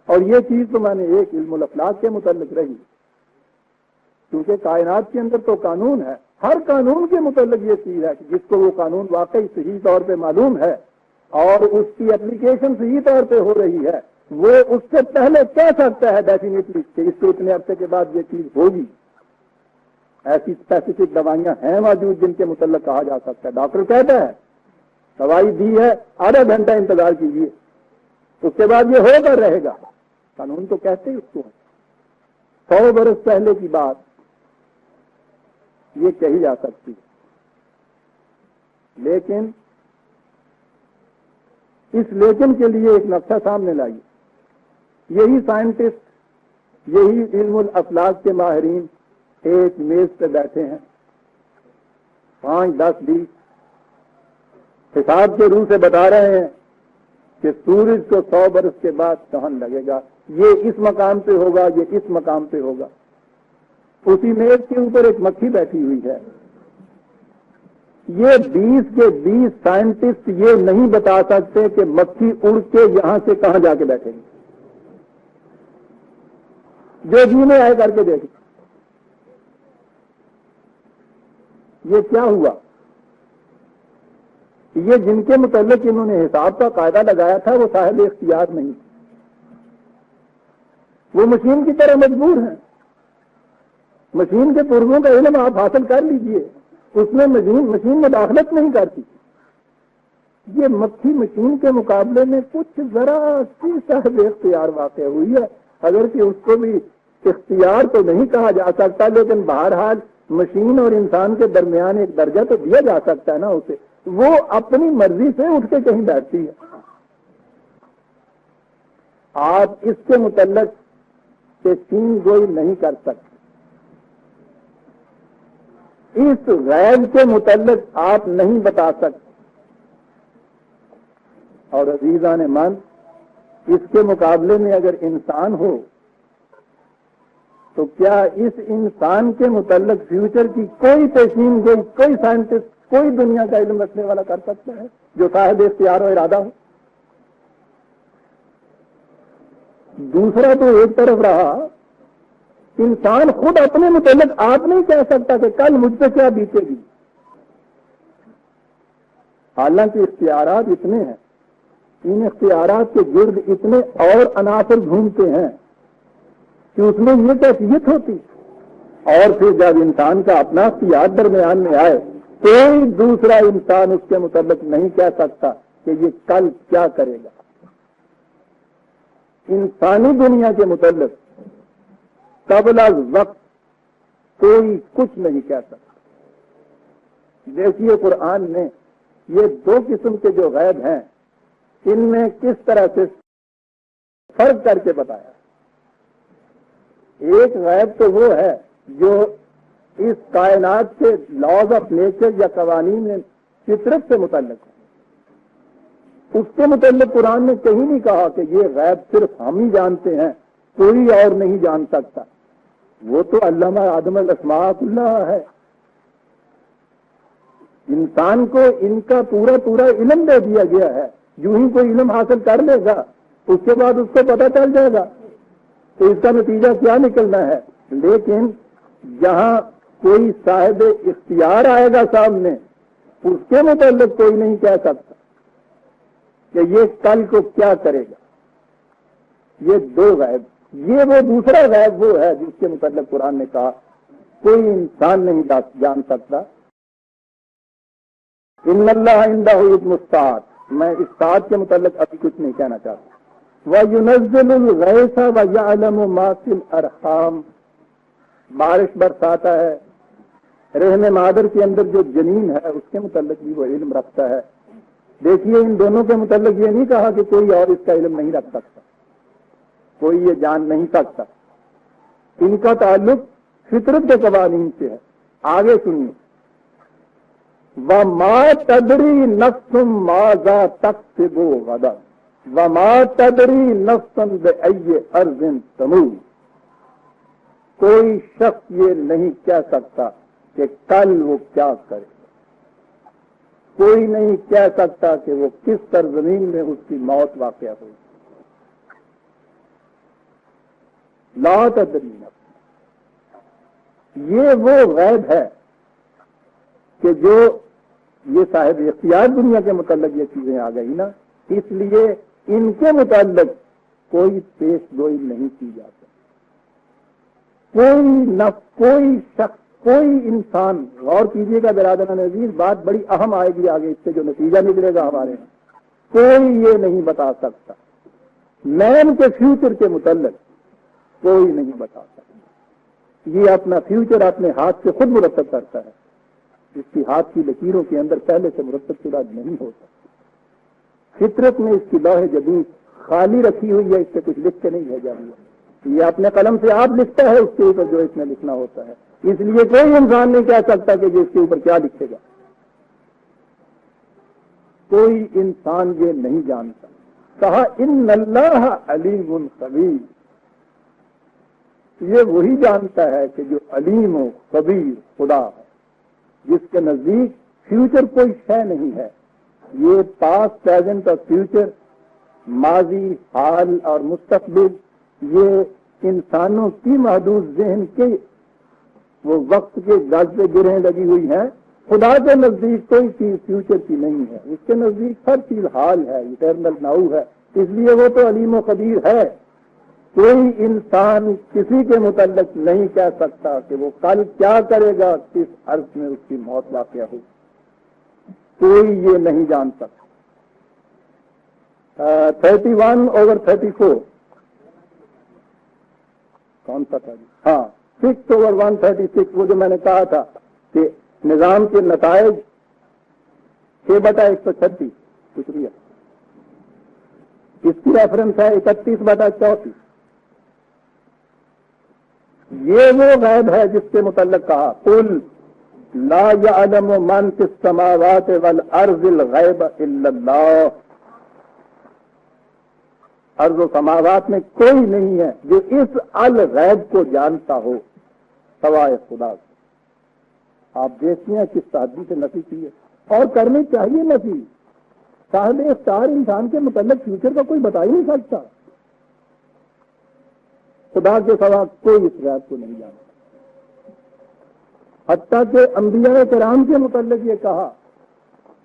اور یہ چیز تو میں نے ایک علم الافلاک کے متعلق رہی، کیونکہ کائنات کے اندر تو قانون ہے، ہر قانون کے متعلق یہ چیز ہے کہ جس کو وہ قانون واقعی صحیح طور پہ معلوم ہے اور اس کی اپلیکیشن صحیح طور پہ ہو رہی ہے، وہ اس سے پہلے کہہ سکتا ہے ڈیفینیٹلی کہ اس کو اتنے عرصے کے بعد یہ چیز ہوگی۔ ایسی اسپیسیفک دوائیاں ہیں موجود جن کے متعلق کہا جا سکتا ہے، ڈاکٹر کہتا ہے دوائی دی ہے آدھا گھنٹہ انتظار کیجیے، اس کے بعد یہ ہو کر رہے گا، قانون تو کہتے ہی اس کو 100 برس پہلے کی بات یہ کہی جا سکتی ہے۔ لیکن اس لیکن کے لیے ایک نقشہ سامنے لائیے، یہی سائنٹسٹ، یہی علم الافلاک کے ماہرین ایک میز پہ بیٹھے ہیں، 5 10 20 حساب کے روح سے بتا رہے ہیں کہ سورج کو 100 برس کے بعد دہن لگے گا، یہ اس مقام پہ ہوگا، یہ اس مقام پہ ہوگا۔ اسی میز کے اوپر ایک مکھی بیٹھی ہوئی ہے، یہ 20 کے 20 سائنٹسٹ یہ نہیں بتا سکتے کہ مکھی اڑ کے یہاں سے کہاں جا کے بیٹھے گی، جو جی میں آئے کر کے دیکھیں یہ کیا ہوا۔ یہ جن کے متعلق انہوں نے حساب کا قاعدہ لگایا تھا وہ صاحب اختیار نہیں، وہ مشین کی طرح مجبور ہیں۔ مشین کے پرزوں کا علم آپ حاصل کر لیجئے، اس میں مشین مداخلت نہیں کرتی۔ یہ مکھی مشین کے مقابلے میں کچھ ذرا سی صاحب اختیار واقع ہوئی ہے، اگر کہ اس کو بھی اختیار تو نہیں کہا جا سکتا، لیکن بہرحال مشین اور انسان کے درمیان ایک درجہ تو دیا جا سکتا ہے نا اسے، وہ اپنی مرضی سے اٹھ کے کہیں بیٹھتی ہے۔ آپ اس کے متعلق پیشین گوئی نہیں کر سکتے، اس غیب کے متعلق آپ نہیں بتا سکتے، اور عزیزان من اس کے مقابلے میں اگر انسان ہو تو کیا اس انسان کے متعلق فیوچر کی کوئی پیشین گوئی کوئی سائنٹسٹ کوئی دنیا کا علم رکھنے والا کر سکتا ہے جو صاحب اختیار و ارادہ ہو؟ دوسرا تو ایک طرف رہا، انسان خود اپنے متعلق آپ نہیں کہہ سکتا کہ کل مجھ پہ کیا بیتے گی، حالانکہ اختیارات اتنے ہیں، ان اختیارات کے گرد اتنے اور عناصر گھومتے ہیں کہ اس میں یہ کیفیت ہوتی، اور پھر جب انسان کا اپنا اختیار درمیان میں آئے کوئی دوسرا انسان اس کے متعلق نہیں کہہ سکتا کہ یہ کل کیا کرے گا۔ انسانی دنیا کے متعلق قبل از وقت کوئی کچھ نہیں کہہ سکتا، دیکھیے قرآن نے یہ دو قسم کے جو غیب ہیں ان میں کس طرح سے فرق کر کے بتایا. ایک غیب تو وہ ہے جو اس کائنات کے لاز آف نیچر یا قوانین فطرت سے متعلق ہے. اس کے متعلق قرآن نے کہیں نہیں کہا کہ یہ غیب صرف ہم ہی جانتے ہیں کوئی اور نہیں جان سکتا. وہ تو علامہ آدم الاسماء اللہ ہے. انسان کو ان کا پورا علم دے دیا گیا ہے. یوں ہی کوئی علم حاصل کر لے گا اس کے بعد اس کو پتہ چل جائے گا تو اس کا نتیجہ کیا نکلنا ہے. لیکن جہاں کوئی صاحب اختیار آئے گا سامنے اس کے متعلق کوئی نہیں کہہ سکتا کہ یہ کل کو کیا کرے گا. یہ دو غیب. یہ وہ دوسرا غیب وہ ہے جس کے متعلق قرآن نے کہا کوئی انسان نہیں جان سکتا. ان اللہ عنده علم الساعۃ. میں اس ساتھ کے متعلق ابھی کچھ نہیں کہنا چاہتا. وَيُنَزِّلُ الْغَيْثَ وَيَعْلَمُ مَا فِي الْأَرْحَامِ. بارش برساتا ہے. رحم مادر کے اندر جو جنین ہے اس کے متعلق بھی وہ علم رکھتا ہے. دیکھیے ان دونوں کے متعلق یہ نہیں کہا کہ کوئی اور اس کا علم نہیں رکھ سکتا, کوئی یہ جان نہیں سکتا. ان کا تعلق فطرت کے قوانین سے ہے. آگے سنیے. وَمَا تَدْرِي نَفْسٌ مَاذَا تَكْسِبُ غَدًا وَمَا تَدْرِي نَفْسٌ بِأَيِّ أَرْضٍ تَمُوتُ. کوئی شخص یہ نہیں کہہ سکتا کہ کل وہ کیا کرے. کوئی نہیں کہہ سکتا کہ وہ کس سرزمین میں اس کی موت واقع ہوئی. لا تدری نفس. یہ وہ غیب ہے کہ جو یہ صاحب اختیار دنیا کے متعلق یہ چیزیں آ گئی نا, اس لیے ان کے متعلق کوئی پیش گوئی نہیں کی جاتی. کوئی نفس, کوئی شخص, کوئی انسان. غور کیجیے گا برادران عزیز, بات بڑی اہم آئے گی آگے, اس سے جو نتیجہ نکلے گا ہمارے یہاں. کوئی یہ نہیں بتا سکتا. مین کے فیوچر کے متعلق کوئی نہیں بتا سکتا. یہ اپنا فیوچر اپنے ہاتھ سے خود مرتب کرتا ہے. اس کی ہاتھ کی لکیروں کے اندر پہلے سے مرتب شدہ نہیں ہوتا. فطرت میں اس کی لوح جدید خالی رکھی ہوئی ہے, اس سے کچھ لکھ کے نہیں بھیجا ہوا. یہ اپنے قلم سے آپ لکھتا ہے اس کے اوپر جو اس میں لکھنا ہوتا ہے. اس لیے کوئی انسان نہیں کہہ سکتا کہ یہ اس کے اوپر کیا لکھے گا. کوئی انسان یہ نہیں جانتا. کہا ان اللہ علیم خبیر. یہ وہی جانتا ہے کہ جو علیم و خبیر خدا ہے, جس کے نزدیک فیوچر کوئی شے نہیں ہے. یہ پاسٹ, پریزنٹ اور فیوچر, ماضی, حال اور مستقبل, یہ انسانوں کی محدود ذہن کے وہ وقت کے گز پہ گرہیں لگی ہوئی ہیں. خدا کے نزدیک کوئی چیز فیوچر کی نہیں ہے. اس کے نزدیک ہر چیز حال ہے, ایٹرنل ناؤ ہے. اس لیے وہ تو علیم و خبیر ہے. کوئی انسان کسی کے متعلق نہیں کہہ سکتا کہ وہ کل کیا کرے گا, کس عرض میں اس کی موت واقع ہوگی. کوئی یہ نہیں جان سکتا. 31/34 کون سا تھا؟ ہاں 6/136. وہ جو میں نے کہا تھا کہ نظام کے نتائج 6/136. شکریہ. اس کی ریفرنس ہے 31/34. یہ وہ غیب ہے جس کے متعلق کہا قل لا يعلم من في السماوات والارض الغیب الا اللہ. ارض و سماوات میں کوئی نہیں ہے جو اس الغیب کو جانتا ہو سوائے خدا سے. آپ دیکھتے ہیں کس تعدی سے نفی کی ہے, اور کرنی چاہیے نفی. صاحب اختیار انسان کے متعلق فیوچر کا کوئی بتا ہی نہیں سکتا. خدا کے سوا کوئی اس غیب کو نہیں جانتا. حتیٰ کہ انبیاء کرام کے متعلق یہ کہا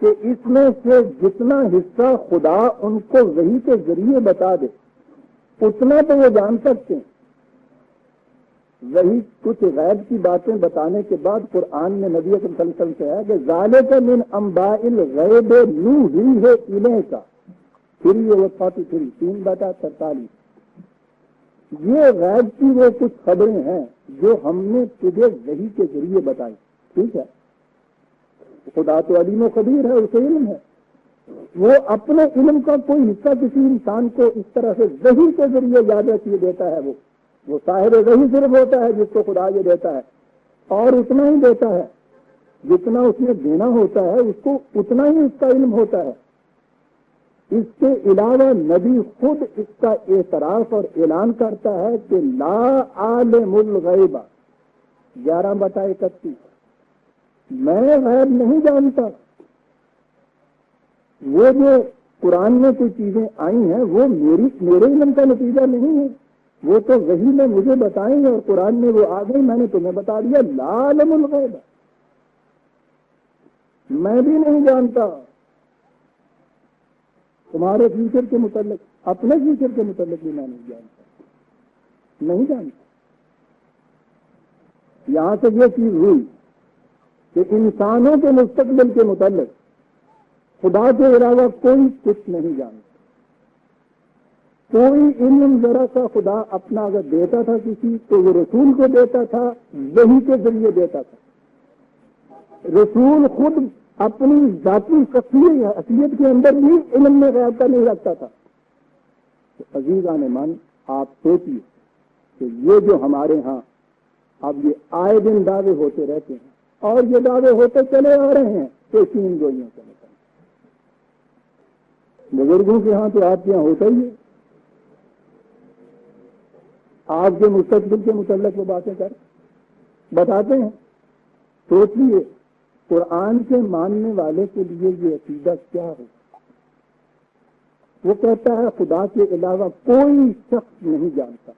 کہ اس میں سے جتنا حصہ خدا ان کو وحی کے ذریعے بتا دے اتنا تو وہ جان سکتے ہیں. وہی کچھ غیب کی باتیں بتانے کے بعد قرآن میں نبی اکرم صلی اللہ علیہ وسلم سے ہے کہ ذالک من انباء الغیب نوحیہ الیک. پھر یہ وہ 3/43. یہ غیب کی وہ کچھ خبریں ہیں جو ہم نے تجھے وحی کے ذریعے بتائی. ٹھیک ہے, خدا تو علیم و خبیر ہے، اسے علم ہے، وہ اپنے علم کا کوئی حصہ کسی انسان کو اس طرح سے وحی کے ذریعے یاد رکھیے دیتا ہے، وہ صاحب وحی صرف ہوتا ہے جس کو خدا یہ دیتا ہے، اور اتنا ہی دیتا ہے جتنا اس نے دینا ہوتا ہے، اس کو اتنا ہی اس کا علم ہوتا ہے۔ اس کے علاوہ نبی خود اس کا اعتراف اور اعلان کرتا ہے کہ لا عالم الغیب 11/31، میں غیب نہیں جانتا۔ وہ جو قرآن میں کوئی چیزیں آئی ہیں وہ میرے علم کا نتیجہ نہیں ہے، وہ تو وحی میں مجھے بتائیں گے اور قرآن میں وہ آ گئی، میں نے تمہیں بتا دیا۔ لا عالم الغیب، میں بھی نہیں جانتا تمہارے فیوچر کے متعلق، اپنے فیوچر کے متعلق بھی میں نہیں جانتا۔ یہاں سے یہ چیز ہوئی کہ انسانوں کے مستقبل کے متعلق خدا کے علاوہ کوئی کچھ نہیں جانتا۔ کوئی علم ذرا سا خدا اپنا اگر دیتا تھا کسی تو وہ رسول کو دیتا تھا، وحی کے ذریعے دیتا تھا۔ رسول خود اپنی ذاتی حیثیت کے اندر بھی علم میں غیب کا نہیں رکھتا تھا۔ تو عزیزان من، آپ سوچیے کہ یہ جو ہمارے ہاں اب یہ آئے دن دعوے ہوتے رہتے ہیں، اور یہ دعوے ہوتے چلے آ رہے ہیں پیشین گوئیوں کے مطابق۔ بزرگوں کے ہاں تو آپ کے یہاں ہوتا ہی ہے، آپ کے مستقبل کے متعلق وہ باتیں بتاتے ہیں۔ سوچیے قرآن کے ماننے والے کے لیے یہ عقیدہ کیا ہے؟ وہ کہتا ہے خدا کے علاوہ کوئی شخص نہیں جانتا۔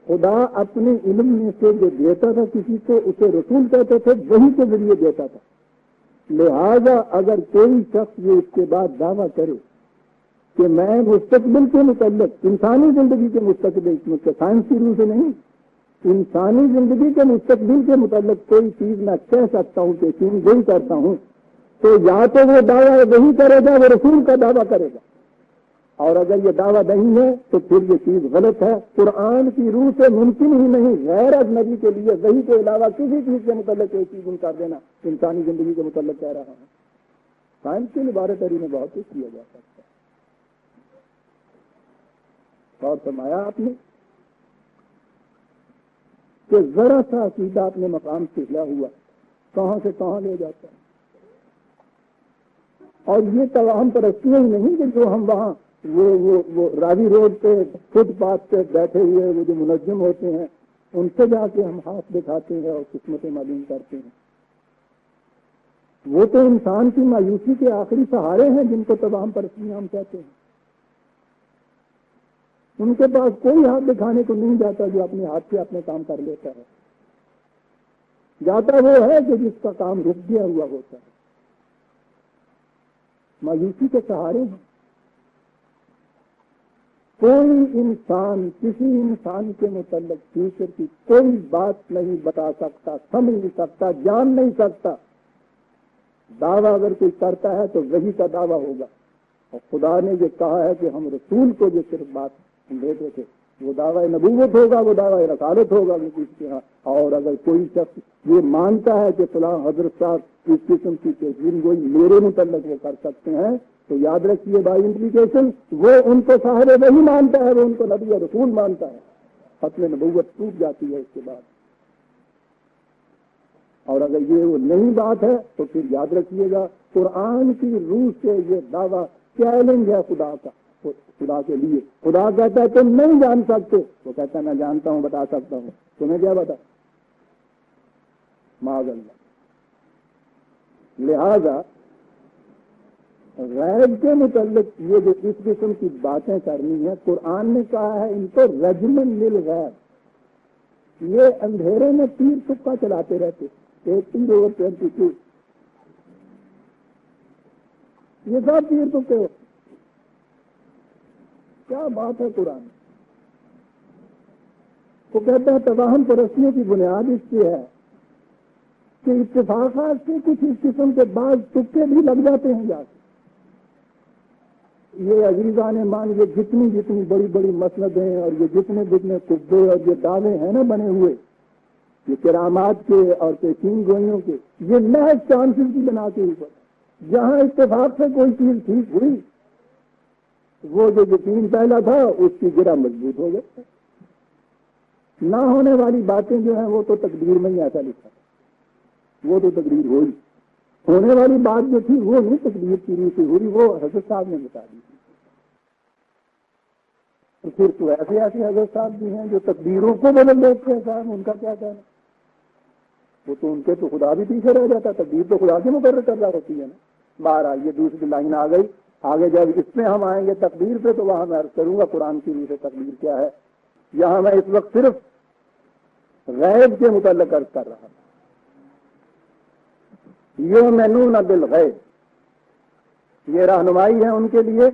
خدا اپنے علم میں سے جو دیتا تھا کسی کو اسے رسول کہتے تھے، وہی کے ذریعے دیتا تھا۔ لہذا اگر کوئی شخص یہ اس کے بعد دعویٰ کرے کہ میں مستقبل کے متعلق، انسانی زندگی کے مستقبل میں، سائنس کی روح سے نہیں، انسانی زندگی کے مستقبل کے متعلق کوئی چیز میں کہہ سکتا ہوں کہ چین گوئی کرتا ہوں، تو یا تو وہ دعویٰ وہی کرے گا، وہ رسول کا دعویٰ کرے گا، اور اگر یہ دعویٰ نہیں ہے تو پھر یہ چیز غلط ہے۔ قرآن کی روح سے ممکن ہی نہیں غیر اجنبی کے لیے وحی کے علاوہ کسی چیز کے متعلق کوئی چیز انکار دینا۔ انسانی زندگی کے متعلق کہہ رہا ہوں، سائنس کی لیبارٹری میں بہت کچھ کیا جا سکتا ہے۔ اور فرمایا آپ نے کہ ذرا سا عقیدہ اپنے مقام سے ہلا ہوا کہاں سے کہاں لے جاتا ہے۔ اور یہ توہم پرستیاں ہی نہیں کہ جو ہم وہاں وہ راوی روڈ پہ فٹ پاتھ پہ بیٹھے ہوئے وہ جو منظم ہوتے ہیں ان سے جا کے ہم ہاتھ دکھاتے ہیں اور قسمتیں معلوم کرتے ہیں۔ وہ تو انسان کی مایوسی کے آخری سہارے ہیں جن کو توہم پرستیاں ہم کہتے ہیں۔ ان کے پاس کوئی ہاتھ دکھانے کو نہیں جاتا جو اپنے ہاتھ سے اپنے کام کر لیتا ہے، جاتا وہ ہے کہ جس کا کام رک گیا ہوا ہوتا ہے۔ مایوسی کے سہارے ہیں۔ کوئی انسان کسی انسان کے متعلق فیوچر کی کوئی بات نہیں بتا سکتا، سمجھ نہیں سکتا، جان نہیں سکتا۔ دعویٰ اگر کوئی کرتا ہے تو وہی کا دعویٰ ہوگا، اور خدا نے یہ کہا ہے کہ ہم رسول کو جو صرف بات دیتے تھے وہ دعویٰ نبوت ہوگا، وہ دعویٰ رسالت ہوگا کسی کے ہاں۔ اور اگر کوئی شخص یہ مانتا ہے کہ فلاں حضرت صاحب اس قسم کی پیشین گوئی میرے متعلق وہ کر سکتے ہیں، تو یاد رکھیے بائی امپلیکیشن وہ ان کو صاحب وہی مانتا ہے، وہ ان کو نبی اور رسول مانتا ہے۔ ختم نبوت ٹوٹ جاتی ہے اس کے بعد۔ اور اگر یہ وہ نئی بات ہے تو پھر یاد رکھیے گا قرآن کی روح سے یہ دعویٰ چیلنج ہے خدا کا، خدا کے لیے۔ خدا کہتا ہے تم نہیں جان سکتے، وہ کہتا ہے میں جانتا ہوں، بتا سکتا ہوں، تمہیں کیا بتا؟ معاذ اللہ۔ لہذا غیب کے متعلق یہ جو اس قسم کی باتیں کرنی ہے، قرآن نے کہا ہے ان کو رجمن للغیب، یہ اندھیرے میں تیر تکا چلاتے رہتے، 18/22 یہ سب تیر تکے ہوتے۔ کیا بات ہے قرآن؟ وہ کہتا ہے توہم پرستیوں کی بنیاد اس کی ہے کہ اتفاقات سے کچھ اس قسم کے بعض تکے بھی لگ جاتے ہیں جا کے۔ یہ عزیزان مان، یہ جتنی بڑی بڑی مسندیں اور یہ جتنے قبے اور یہ دعوے ہیں نا بنے ہوئے، یہ کرامات کے اور پیشین گوئیوں کے یہ محض چانسز کی بنا کے اوپر جہاں اتفاق سے کوئی چیز ٹھیک ہوئی وہ جو یقین پہلا تھا اس کی گرہ مضبوط ہو گیا. نہ ہونے والی باتیں جو ہیں وہ تو تقدیر میں ہی ایسا لکھا وہ تو تقدیر ہوئی. ہونے والی بات جو تھی وہ نہیں تقدیر کی روح سے ہوئی وہ حضرت صاحب نے بتا دی تھی. تو پھر تو ایسے ایسے حضرت صاحب بھی ہیں جو تقدیروں کو بدل دیتے ہیں. صاحب ان کا کیا کہنا وہ تو ان کے تو خدا بھی پیچھے رہ جاتا. تقدیر تو خدا سے مقرر کر رہا ہوتی ہے نا. بہرحال یہ دوسری لائن آ گئی. آگے جب اس میں ہم آئیں گے تقدیر پہ تو وہاں میں عرض کروں گا قرآن کی روح سے تقدیر کیا ہے. یہاں میں اس وقت صرف غیب کے متعلق عرض کر رہا ہوں. یؤمنون بالغیب یہ رہنمائی ہے ان کے لیے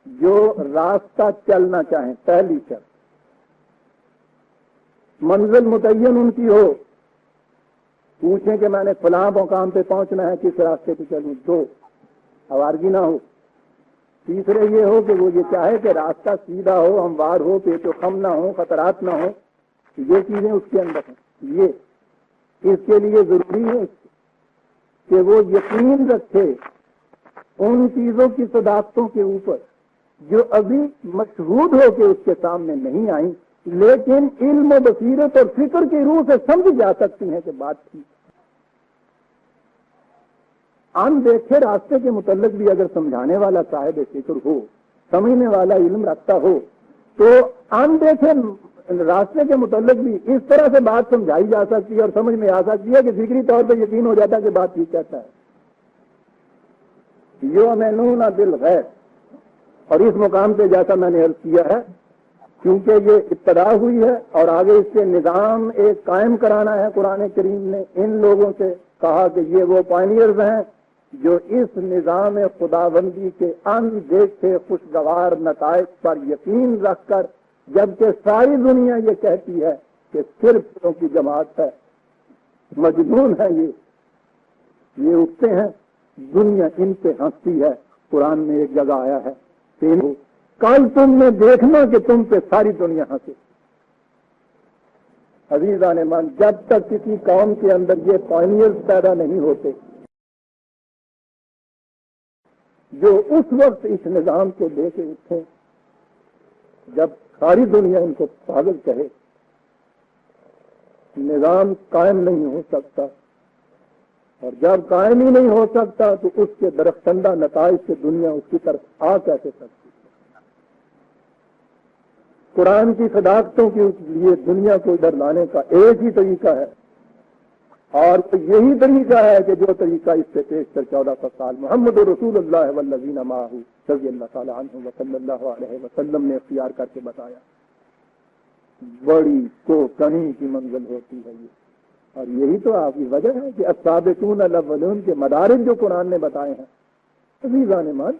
جو راستہ چلنا چاہیں. پہلی شرط منزل متعین ان کی ہو. پوچھیں کہ میں نے فلاں مقام پہ پہنچنا ہے کس راستے پہ چلوں. 2 آوارگی نہ ہو. تیسرے یہ ہو کہ وہ یہ چاہے کہ راستہ سیدھا ہو ہموار ہو پیچ و خم نہ ہو خطرات نہ ہو. یہ چیزیں اس کے اندر ہیں. یہ اس کے لیے ضروری ہے کہ وہ یقین رکھے ان چیزوں کی صداقتوں کے اوپر جو ابھی مشہود ہو کے اس کے سامنے نہیں آئیں لیکن علم و بصیرت اور فکر کی روح سے سمجھ جا سکتی ہیں کہ بات ٹھیک. ان دیکھے راستے کے متعلق بھی اگر سمجھانے والا صاحب فکر ہو سمجھنے والا علم رکھتا ہو تو ان دیکھے راستے کے متعلق بھی اس طرح سے بات سمجھائی جا سکتی ہے اور سمجھ میں آ سکتی ہے کہ فکری طور پہ یقین ہو جاتا ہے کہ بات ٹھیک کہتا ہے. یؤمنون بالغیب. اور اس مقام پہ جیسا میں نے عرض کیا ہے کیونکہ یہ ابتدا ہوئی ہے اور آگے اس کے نظام ایک قائم کرانا ہے. قرآن کریم نے ان لوگوں سے کہا کہ یہ وہ پائنیئرز ہیں جو اس نظام خداوندی کے ان دیکھے خوشگوار نتائج پر یقین رکھ کر جبکہ ساری دنیا یہ کہتی ہے کہ صرف کی جماعت ہے مجنون ہے یہ اٹھتے ہیں دنیا ان پہ ہنستی ہے. قرآن میں ایک جگہ آیا ہے کل تم نے دیکھنا کہ تم پہ ساری دنیا ہنسے. عزیزان من جب تک کسی قوم کے اندر یہ پائنیئرز پیدا نہیں ہوتے جو اس وقت اس نظام کو لے کے اٹھیں جب ساری دنیا ان کو پاگل کہے نظام قائم نہیں ہو سکتا. اور جب قائم ہی نہیں ہو سکتا تو اس کے درخشندہ نتائج سے دنیا اس کی طرف آ کیسے سکتی. قرآن کی صداقتوں کے لیے دنیا کو ادھر لانے کا ایک ہی طریقہ ہے اور یہی طریقہ ہے کہ جو طریقہ اس سے پیش کر 1400 سال محمد رسول اللہ والذین معہ رضی اللہ تعالی عنہ وصلی اللہ علیہ وسلم نے اختیار کر کے بتایا. بڑی کو کنی کی منزل ہوتی ہے یہ اور یہی تو آپ کی وجہ ہے کہ السابقون الاولون کے مدارج جو قرآن نے بتائے ہیں. عزیزان من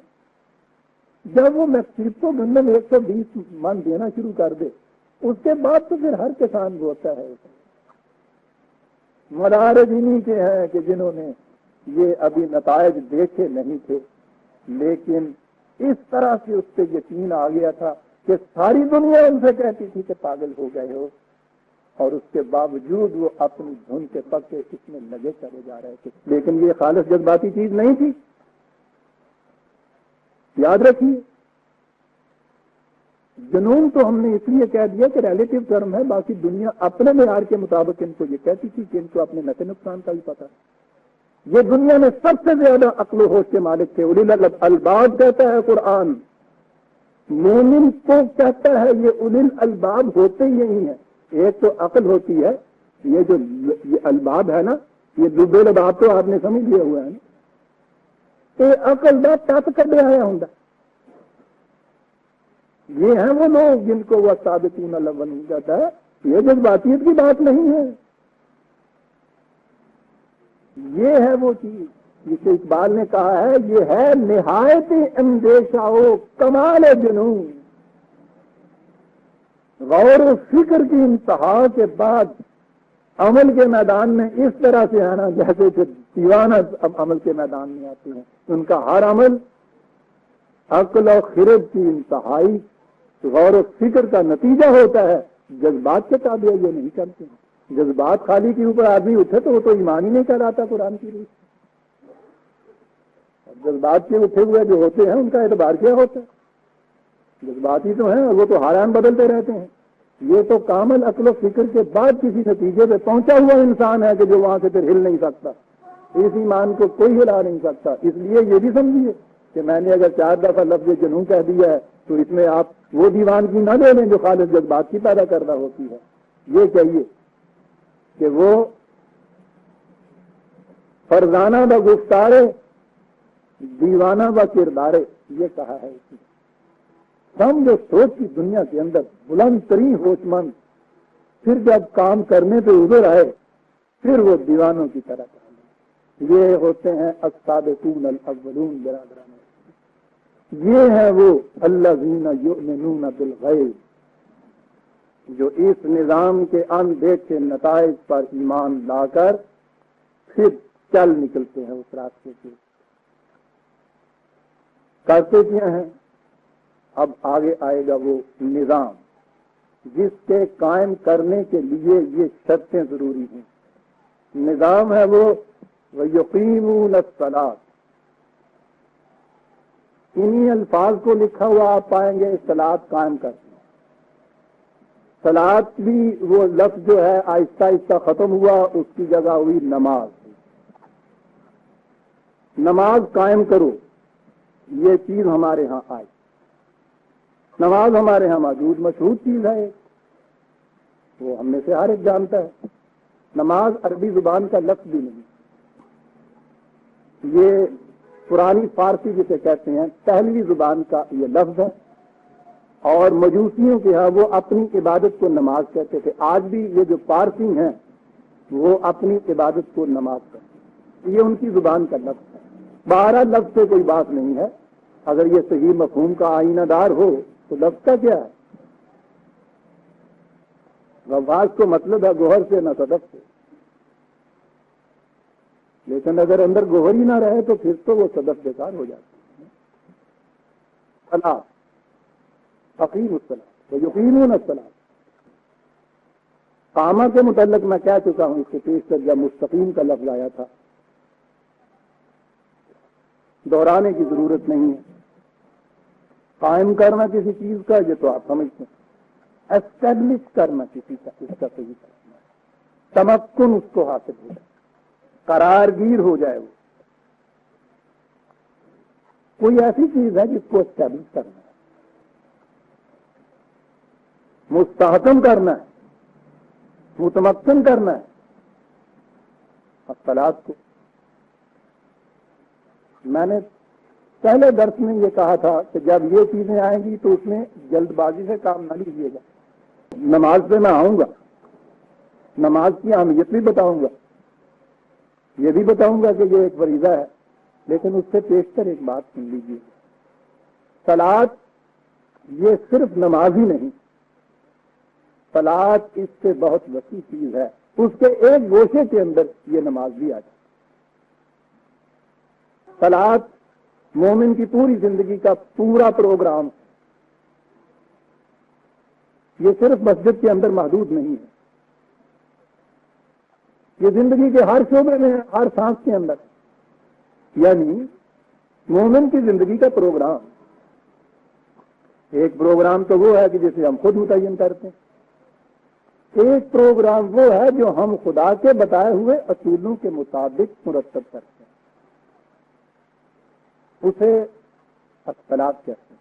جب وہ میکسیکو گندم 120 من دینا شروع کر دے اس کے بعد تو پھر ہر کسان بولتا ہے. مدارج انہی کے ہیں کہ جنہوں نے یہ ابھی نتائج دیکھے نہیں تھے لیکن اس طرح سے اس پہ یقین آ گیا تھا کہ ساری دنیا ان سے کہتی تھی کہ پاگل ہو گئے ہو اور اس کے باوجود وہ اپنی دھن کے پکے اس میں لگے چلے جا رہے تھے. لیکن یہ خالص جذباتی چیز نہیں تھی. یاد رکھیے جنون تو ہم نے اس لیے کہہ دیا کہ ریلیٹو ٹرم ہے. باقی دنیا اپنے معیار کے مطابق ان کو یہ کہتی تھی کہ ان کو اپنے نفع نقصان کا بھی پتہ. یہ دنیا میں سب سے زیادہ عقل و ہوش کے مالک تھے. اولی الالباب کہتا ہے قرآن. مومن کو کہتا ہے یہ اولی الالباب ہوتے ہی نہیں ہیں. ایک تو عقل ہوتی ہے یہ جو یہ الباب ہے نا یہ لبے لباب تو آپ نے سمجھ لیا ہوا ہے نا. عقل دا تت کڈیا آیا ہوں. یہ ہیں وہ لوگ جن کو وہ سابقون الاولون کہتا ہے. یہ جذباتیت کی بات نہیں ہے. یہ ہے وہ چیز جسے اقبال نے کہا ہے یہ ہے نہایت اندیشہ و کمال جنون. غور و فکر کی انتہا کے بعد عمل کے میدان میں اس طرح سے آنا جیسے کہ دیوانہ اب عمل کے میدان میں آتے ہیں. ان کا ہر عمل عقل و خرد کی انتہائی غور و فکر کا نتیجہ ہوتا ہے. جذبات کے تابع یہ نہیں کرتے ہیں. جذبات خالی کے اوپر آدمی اٹھے تو وہ تو ایمان ہی نہیں کہلاتا قرآن کی روح سے۔ جذبات کے اٹھے ہوئے جو ہوتے ہیں ان کا اعتبار کیا ہوتا ہے؟ جذبات ہی تو ہیں اور وہ تو حالان بدلتے رہتے ہیں۔ یہ تو کامل عقل و فکر کے بعد کسی نتیجے پہ پہنچا ہوا انسان ہے کہ جو وہاں سے پھر ہل نہیں سکتا، اس ایمان کو کوئی ہلا نہیں سکتا۔ اس لیے یہ بھی سمجھیے کہ میں نے اگر 4 دفعہ لفظ جنون کہہ دیا ہے تو اس میں آپ وہ دیوانگی نہ لے لیں جو خالص جذبات کی پیدا کردہ ہوتی ہے۔ یہ چاہیے کہ وہ فرزانہ و گفتارے دیوانہ و کردارے، یہ کہا ہے اس نے۔ سمجھ و سوچ کی دنیا کے اندر بلند ترین ہوش مند پھر جب کام کرنے پہ ابھر آئے پھر وہ دیوانوں کی طرح کام۔ یہ ہوتے ہیں السابقون الاولون برادران، یہ ہیں وہ الذین یؤمنون بالغیب، جو اس نظام کے اندیکھے نتائج پر ایمان لا کر پھر چل نکلتے ہیں اس راستے سے۔ کرتے کیا ہیں؟ اب آگے آئے گا وہ نظام جس کے قائم کرنے کے لیے یہ شرطیں ضروری ہیں۔ نظام ہے وہ وَيُقِيمُونَ الصَّلَاةَ، انہی الفاظ کو لکھا ہوا آپ پائیں گے، صلاۃ قائم کرتے ہیں۔ صلاۃ بھی وہ لفظ جو ہے آہستہ آہستہ ختم ہوا، اس کی جگہ ہوئی نماز۔ نماز قائم کرو، یہ چیز ہمارے ہاں آئی۔ نماز ہمارے ہاں موجود مشہور چیز ہے، وہ ہم میں سے ہر ایک جانتا ہے۔ نماز عربی زبان کا لفظ بھی نہیں، یہ پرانی فارسی جسے کہتے ہیں پہلوی زبان کا یہ لفظ ہے، اور مجوسیوں کے ہاں وہ اپنی عبادت کو نماز کہتے تھے۔ آج بھی یہ جو پارسی ہیں وہ اپنی عبادت کو نماز کہتے ہیں، یہ ان کی زبان کا لفظ ہے۔ 12 لفظ سے کوئی بات نہیں ہے، اگر یہ صحیح مفہوم کا آئینہ دار ہو تو لفظ کا کیا ہے؟ لفظ کو مطلب ہے گوہر سے نہ صدف سے، لیکن اگر اندر گوہر ہی نہ رہے تو پھر تو وہ صدف بیکار ہو جاتی ہے۔ صلاۃ، اقیم الصلاۃ ویقیمون الصلاۃ۔ قامہ کے متعلق میں کہہ چکا ہوں، اس کے پیش جب مستقیم کا لفظ آیا تھا، دہرانے کی ضرورت نہیں ہے۔ قائم کرنا کسی چیز کا یہ تو آپ سمجھتے ہیں، اسٹیبلش کرنا کسی کا، اس کا صحیح کرنا، تمکن اس کو حاصل ہو جائے، قرار گیر ہو جائے۔ وہ کوئی ایسی چیز ہے جس کو اسٹیبلش کرنا ہے، مستحکم کرنا ہے، متمکن کرنا ہے۔ الصلاۃ کو میں نے پہلے درس میں یہ کہا تھا کہ جب یہ چیزیں آئیں گی تو اس میں جلد بازی سے کام نہ لیجیے گا۔ نماز پہ میں آؤں گا، نماز کی اہمیت بھی بتاؤں گا، یہ بھی بتاؤں گا کہ یہ ایک فریضہ ہے، لیکن اس سے پیشتر ایک بات سن لیجیے۔ صلاۃ یہ صرف نماز ہی نہیں، صلاۃ اس سے بہت وسیع چیز ہے، اس کے ایک گوشے کے اندر یہ نماز بھی آ جائے۔ صلاۃ مومن کی پوری زندگی کا پورا پروگرام، یہ صرف مسجد کے اندر محدود نہیں ہے، یہ زندگی کے ہر شعبے میں، ہر سانس کے اندر، یعنی مومن کی زندگی کا پروگرام۔ ایک پروگرام تو وہ ہے کہ جسے ہم خود متعین کرتے ہیں، ایک پروگرام وہ ہے جو ہم خدا کے بتائے ہوئے اصولوں کے مطابق مرتب کرتے ہیں، اسے الصلاۃ کہتے ہیں۔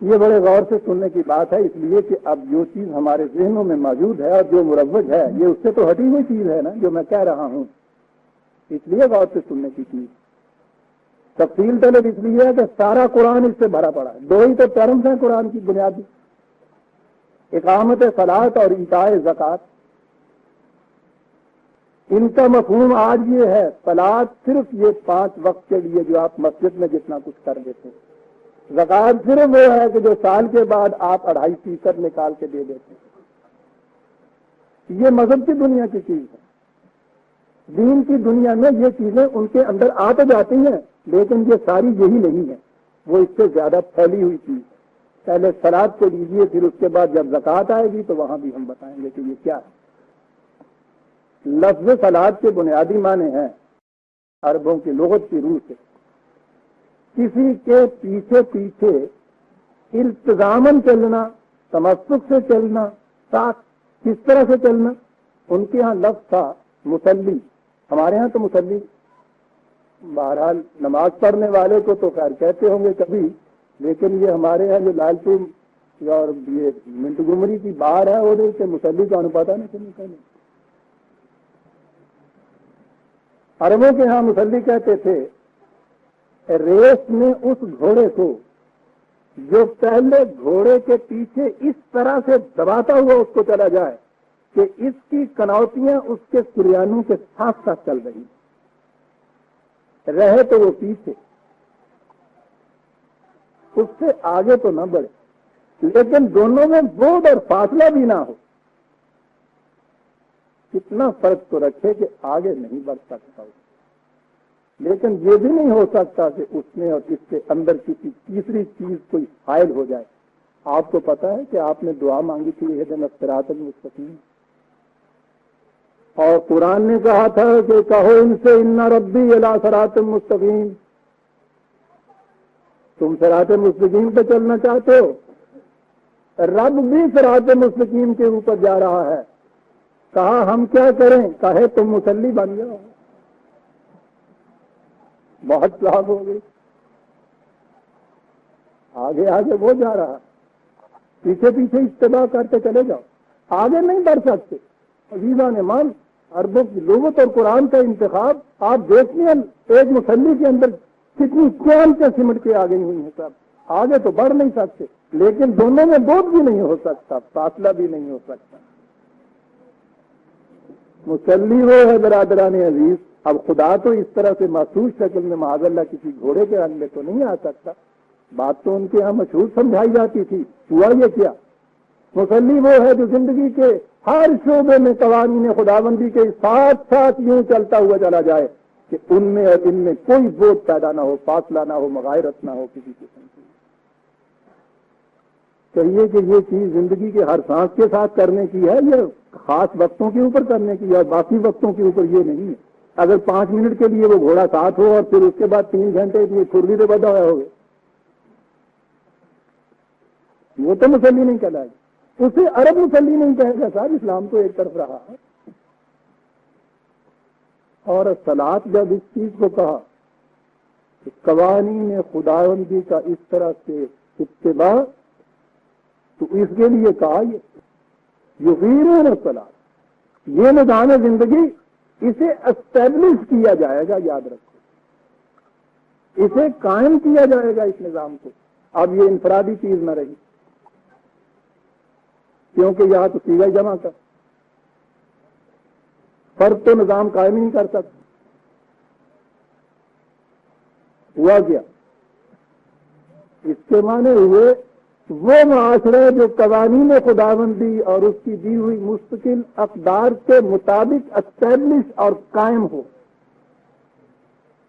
یہ بڑے غور سے سننے کی بات ہے، اس لیے کہ اب جو چیز ہمارے ذہنوں میں موجود ہے اور جو مروج ہے یہ اس سے تو ہٹی ہوئی چیز ہے نا جو میں کہہ رہا ہوں، اس لیے غور سے سننے کی چیز۔ تفصیل طلب اس لیے ہے کہ سارا قرآن اس سے بھرا پڑا ہے۔ 2 ہی تو ٹرمز ہیں قرآن کی بنیادی، اقامت صلاۃ اور ایتاء زکوٰۃ۔ ان کا مفہوم آج یہ ہے، صلاۃ صرف یہ 5 وقت کے لیے جو آپ مسجد میں جتنا کچھ کر دیتے ہیں، زکوٰۃ صرف وہ ہے کہ جو سال کے بعد آپ 2.5% نکال کے دے دیتے ہیں۔ یہ مذہب کی دنیا کی چیز ہے، دین کی دنیا میں یہ چیزیں ان کے اندر آ تو جاتی ہیں، لیکن یہ ساری یہی نہیں ہے، وہ اس سے زیادہ پھیلی ہوئی چیز ہے۔ پہلے سلاد کو لیجیے، پھر اس کے بعد جب زکوٰۃ آئے گی تو وہاں بھی ہم بتائیں گے کہ یہ کیا ہے۔ لفظ سلاد کے بنیادی معنی ہیں عربوں کی لغت کی روح سے کسی کے پیچھے پیچھے التزاماً چلنا، تمسک سے چلنا، ساتھ کس طرح سے چلنا۔ ان کے ہاں لفظ تھا مصلی، ہمارے ہاں تو مصلی بہرحال نماز پڑھنے والے کو تو خیر کہتے ہوں گے کبھی، لیکن یہ ہمارے یہاں جو لال چوم اور یہ منٹ گمری کی بار ہے وہ سے مصلی کا انپاتا نہیں کہنے۔ عربوں کے ہاں مصلی کہتے تھے ریس میں اس گھوڑے کو جو پہلے گھوڑے کے پیچھے اس طرح سے دباتا ہوا اس کو چلا جائے کہ اس کی کنوتیاں اس کے سریانوں کے ساتھ ساتھ چل رہی رہے تو وہ پیچھے، اس سے آگے تو نہ بڑھے، لیکن دونوں میں بوجھ اور فاصلہ بھی نہ ہو، کتنا فرق تو رکھے کہ آگے نہیں بڑھ سکتا، لیکن یہ بھی نہیں ہو سکتا کہ اس میں اور اس کے اندر کسی تیسری چیز کوئی حائل ہو جائے۔ آپ کو پتا ہے کہ آپ نے دعا مانگی تھی اہدنا الصراط المستقیم، اور قرآن نے کہا تھا کہ کہو ان سے ان ربی الی صراط مستقیم، تم صراط مستقیم پہ چلنا چاہتے ہو، رب بھی صراط مستقیم کے اوپر جا رہا ہے۔ کہا ہم کیا کریں؟ کہے تم مصلی بن جاؤ، بہت صاحب ہو گئی، آگے آگے وہ جا رہا، پیچھے پیچھے اتباع کرتے چلے جاؤ، آگے نہیں بڑھ سکتے۔ عزیزان مان، عربوں کی لغت اور قرآن کا انتخاب آپ دیکھتے ہیں ایک مصلی کے اندر کتنی قیامتیں سمٹ کے آ گئی ہوئی ہیں، سب آگے تو بڑھ نہیں سکتے، لیکن دونوں میں بوجھ بھی نہیں ہو سکتا، فاصلہ بھی نہیں ہو سکتا۔ مصلی وہ ہے برادران عزیز، اب خدا تو اس طرح سے محسوس شکل میں معاذ اللہ کسی گھوڑے کے رنگ میں تو نہیں آ سکتا، بات تو ان کے یہاں مشہور سمجھائی جاتی تھی۔ ہوا یہ کیا؟ مصلی وہ ہے جو زندگی کے ہر شعبے میں قوانین خداوندی کے ساتھ ساتھ یوں چلتا ہوا چلا جائے کہ ان میں اور ان میں کوئی بوجھ پیدا نہ ہو، فاصلہ نہ ہو، مغایرت نہ ہو کسی قسم کی۔ چاہیے کہ یہ چیز زندگی کے ہر سانس کے ساتھ کرنے کی ہے، یہ خاص وقتوں کے اوپر کرنے کی ہے، باقی وقتوں کے اوپر یہ نہیں ہے۔ اگر 5 منٹ کے لیے وہ گھوڑا ساتھ ہو اور پھر اس کے بعد 3 گھنٹے کی کھرلی سے بدا ہوا ہوگا، وہ تو مصلی نہیں کہلائے گا، اسے عرب مصلی نہیں کہے گا۔ صاحب اسلام تو ایک طرف رہا ہے۔ اور صلاۃ جب اس چیز کو کہا کہ قوانین خداوندی کا اس طرح سے اتباع، تو اس کے لیے کہا یہ یقیناً الصلاۃ، یہ نظام زندگی اسے اسٹیبلش کیا جائے گا، یاد رکھو، اسے قائم کیا جائے گا اس نظام کو۔ اب یہ انفرادی چیز نہ رہی، کیونکہ یہاں تو سیدھا جمع کر، فرد تو نظام قائم نہیں کر سکتا۔ ہوا کیا؟ اس کے معنی ہوئے وہ معاشرہ جو قوانین خداوندی اور اس کی دی ہوئی مستقل اقدار کے مطابق اسٹیبلش اور قائم ہو،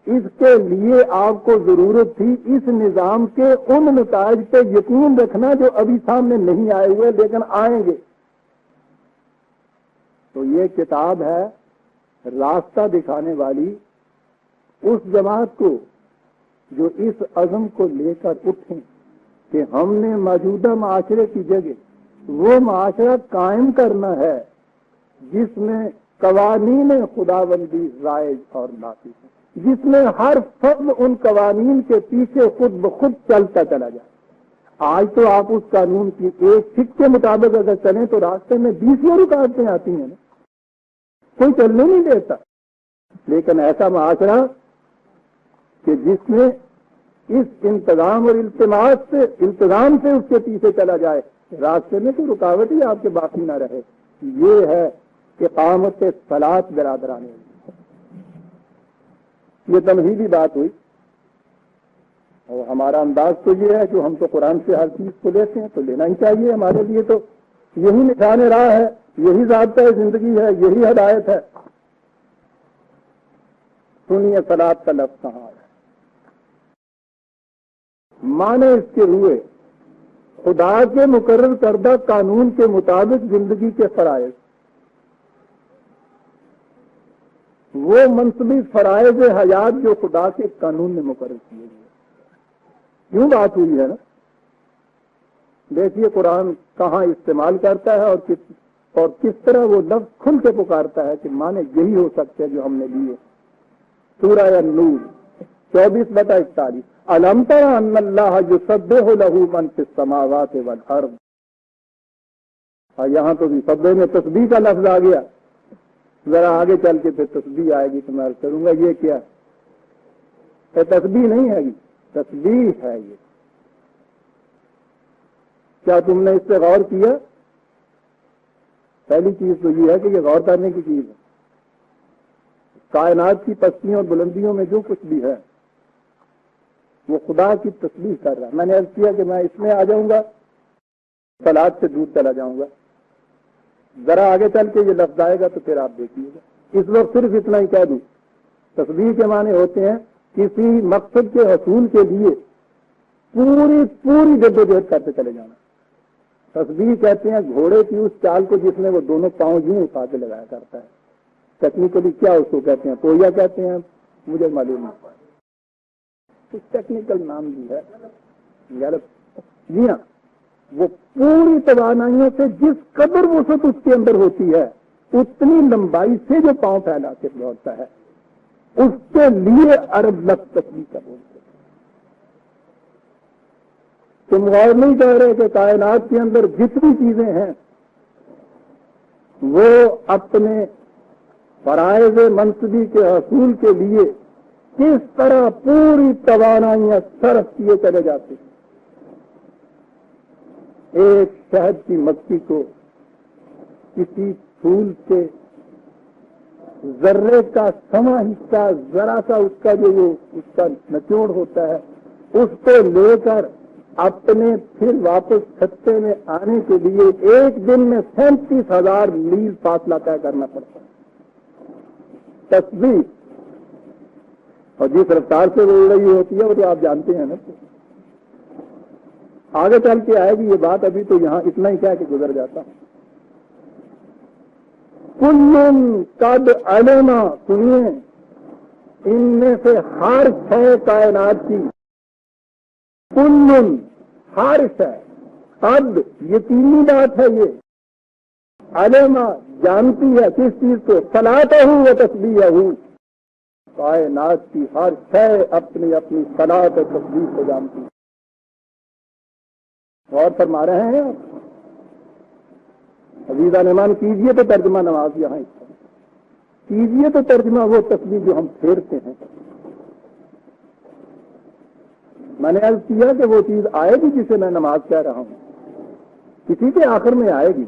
اس کے لیے آپ کو ضرورت تھی اس نظام کے ان نتائج پہ یقین رکھنا جو ابھی سامنے نہیں آئے ہوئے لیکن آئیں گے۔ تو یہ کتاب ہے راستہ دکھانے والی اس جماعت کو جو اس عزم کو لے کر اٹھیں کہ ہم نے موجودہ معاشرے کی جگہ وہ معاشرہ قائم کرنا ہے جس میں قوانین خداوندی رائج اور نافذ ہے، جس میں ہر فرد ان قوانین کے پیچھے خود بخود چلتا چلا جائے۔ آج تو آپ اس قانون کی ایک فک کے مطابق اگر چلیں تو راستے میں 20 رکاوٹیں آتی ہیں نا، کوئی چلنے نہیں دیتا۔ لیکن ایسا معاشرہ کہ جس میں اس انتظام اور التزام سے اس کے پیچھے چلا جائے، راستے میں کوئی رکاوٹ ہی آپ کے باقی نہ رہے، یہ ہے اقامت صلاۃ برادران۔ یہ تمہیدی بات ہوئی، اور ہمارا انداز تو یہ ہے کہ ہم تو قرآن سے ہر چیز کو لیتے ہیں، تو لینا ہی چاہیے، ہمارے لیے تو یہی نشان راہ ہے، یہی ضابطۂ زندگی ہے، یہی ہدایت ہے۔ سنیے صلاۃ کا لفظ کہاں ہے، معنی اس کے ہوئے خدا کے مقرر کردہ قانون کے مطابق زندگی کے فرائض، وہ منصبی فرائض حیات جو خدا کے قانون نے مقرر کیے گئے۔ کیوں بات ہوئی ہے نا؟ دیکھیے قرآن کہاں استعمال کرتا ہے اور کس طرح وہ لفظ کھل کے پکارتا ہے کہ معنی یہی ہو سکتے ہیں جو ہم نے لیے۔ سورہ النور 24/41 الم تر ان اللہ یسبح لہ من فی السماوات والارض۔ یہاں تو بھی سبح میں تسبیح کا لفظ آ گیا، ذرا آگے چل کے پھر تسبیح آئے گی تو میں عرض کروں گا یہ کیا ہے؟ تسبیح نہیں ہے، تسبیح ہے یہ۔ کیا تم نے اس پہ غور کیا؟ پہلی چیز تو یہ ہے کہ یہ غور کرنے کی چیز ہے۔ کائنات کی پستیوں اور بلندیوں میں جو کچھ بھی ہے وہ خدا کی تسبیح کر رہا ہے۔ میں نے عرض کیا کہ میں اس میں آ جاؤں گا، صلاۃ سے دور چلا جاؤں گا، ذرا آگے چل کے یہ لفظ آئے گا تو پھر آپ دیکھیے گا۔ اس وقت صرف اتنا ہی کہہ دوں، تسبیح کے معنی ہوتے ہیں کسی مقصد کے حصول کے لیے پوری جدوجہد کرتے چلے جانا۔ تسبیح کہتے ہیں گھوڑے کی اس چال کو جس میں وہ دونوں پاؤں یوں اٹھا کے لگایا کرتا ہے۔ ٹیکنیکلی کیا اس کو کہتے ہیں؟ پویا کہتے ہیں، مجھے معلوم نہیں، کچھ ٹیکنیکل نام بھی ہے جی ہاں۔ وہ پوری توانائیوں سے جس قدر وسعت اس کے اندر ہوتی ہے اتنی لمبائی سے جو پاؤں پھیلا کے دوڑتا ہے، اس کے لیے ارب لفظ تسبیح کا بولتے ہیں۔ تم غور نہیں کر رہے کہ کائنات کے اندر جتنی چیزیں ہیں وہ اپنے فرائض منصبی کے حصول کے لیے کس طرح پوری توانائیاں صرف کیے چلے جاتے ہیں۔ ایک شہد کی مکھی کو کسی پھول کے ذرے کا سواں حصہ، ذرا سا اس کا جو وہ اس کا نچوڑ ہوتا ہے، اس کو لے کر اپنے پھر واپس چھتے میں آنے کے لیے ایک دن میں 37,000 میل فاصلہ طے کرنا پڑتا ہے۔ تسبیح اور جس رفتار سے وہ اڑ رہی ہوتی ہے وہ تو آپ جانتے ہیں نا۔ آگے چل کے آئے گی یہ بات، ابھی تو یہاں اتنا ہی کہہ کے گزر جاتا ہوں۔ کل قد علم، سنیے، ان میں سے ہر شے کائنات کی، کل ہر شے، قد یقینی بات ہے یہ، علم جانتی ہے کس چیز کو، صلاۃہ و تسبیحہ، کائنات کی ہر شے اپنی اپنی صلاۃ و تسبیح کو جانتی ہے۔ غور فرما رہے ہیں آپ؟ عزیزان ایمان کیجئے تو ترجمہ نماز یہاں کیجئے تو ترجمہ وہ تسبیح جو ہم پھیرتے ہیں۔ میں نے عرض کیا کہ وہ چیز آئے گی جسے میں نماز کہہ رہا ہوں، کسی کے آخر میں آئے گی،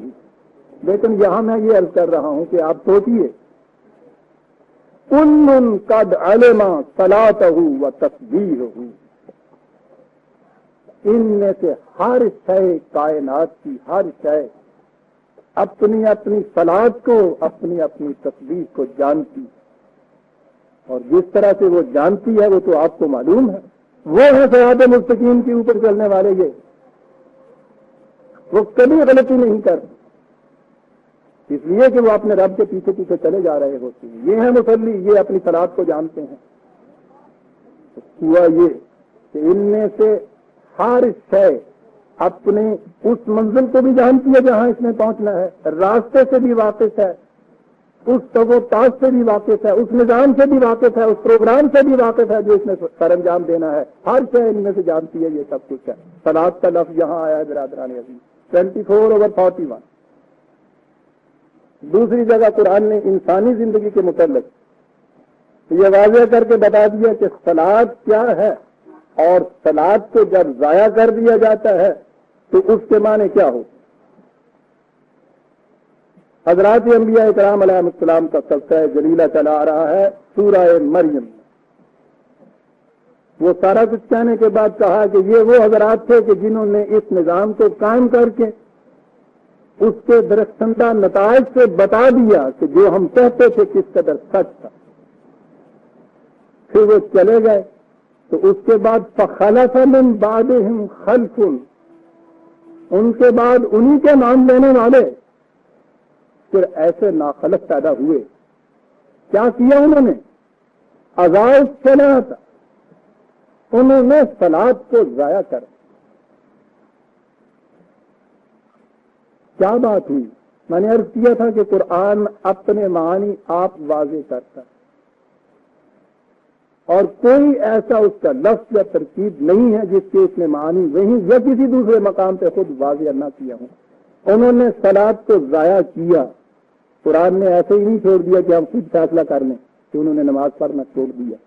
لیکن یہاں میں یہ عرض کر رہا ہوں کہ آپ سوچیے، کل قد علم صلاۃہ و تسبیحہ، ان میں سے ہر شے کائنات کی ہر شے اپنی اپنی صلاۃ کو، اپنی اپنی تسبیح کو جانتی، اور جس طرح سے وہ جانتی ہے وہ تو آپ کو معلوم ہے۔ وہ ہے صراط مستقیم کے اوپر چلنے والے، یہ وہ کبھی غلطی نہیں کرتے، اس لیے کہ وہ اپنے رب کے پیچھے پیچھے چلے جا رہے ہوتے ہیں۔ یہ ہے مصلی، یہ اپنی صلاۃ کو جانتے ہیں۔ ہوا یہ کہ ان میں سے ہر شے اپنے اس منزل کو بھی جانتی ہے جہاں اس نے پہنچنا ہے، راستے سے بھی واقف ہے، اس تاز سے بھی واقف ہے، اس نظام سے بھی واقف ہے، اس پروگرام سے بھی واقف ہے جو اس نے سر انجام دینا ہے۔ ہر شے ان میں سے جانتی ہے، یہ سب کچھ ہے۔ صلاۃ کا لفظ یہاں آیا ہے برادران عزیز 24/41۔ دوسری جگہ قرآن نے انسانی زندگی کے متعلق یہ واضح کر کے بتا دیا کہ صلاۃ کیا ہے، اور صلاۃ کو جب ضائع کر دیا جاتا ہے تو اس کے معنی کیا ہو۔ حضرات انبیاء کرام علیہ السلام کا سلسلہ جلیلہ چلا آ رہا ہے سورہ مریم۔ وہ سارا کچھ کہنے کے بعد کہا کہ یہ وہ حضرات تھے کہ جنہوں نے اس نظام کو قائم کر کے اس کے درخشندہ نتائج سے بتا دیا کہ جو ہم کہتے تھے کس قدر سچ تھا۔ پھر وہ چلے گئے تو اس کے بعد فخلف من بعدہم خلف، ان کے بعد انہی کے نام لینے والے پھر ایسے ناخلق پیدا ہوئے. کیا کیا انہوں نے؟ اضاعوا الصلاۃ، انہوں نے صلاۃ کو ضائع کر. کیا بات ہوئی؟ میں نے عرض کیا تھا کہ قرآن اپنے معنی آپ واضح کرتا ہے اور کوئی ایسا اس کا لفظ یا ترکیب نہیں ہے جس کے اس نے معنی وہیں یا کسی دوسرے مقام پہ خود واضح نہ کیا ہوں. انہوں نے صلاۃ کو ضائع کیا. قرآن نے ایسے ہی نہیں چھوڑ دیا کہ ہم خود فیصلہ کر لیں کہ انہوں نے نماز پڑھنا چھوڑ دیا.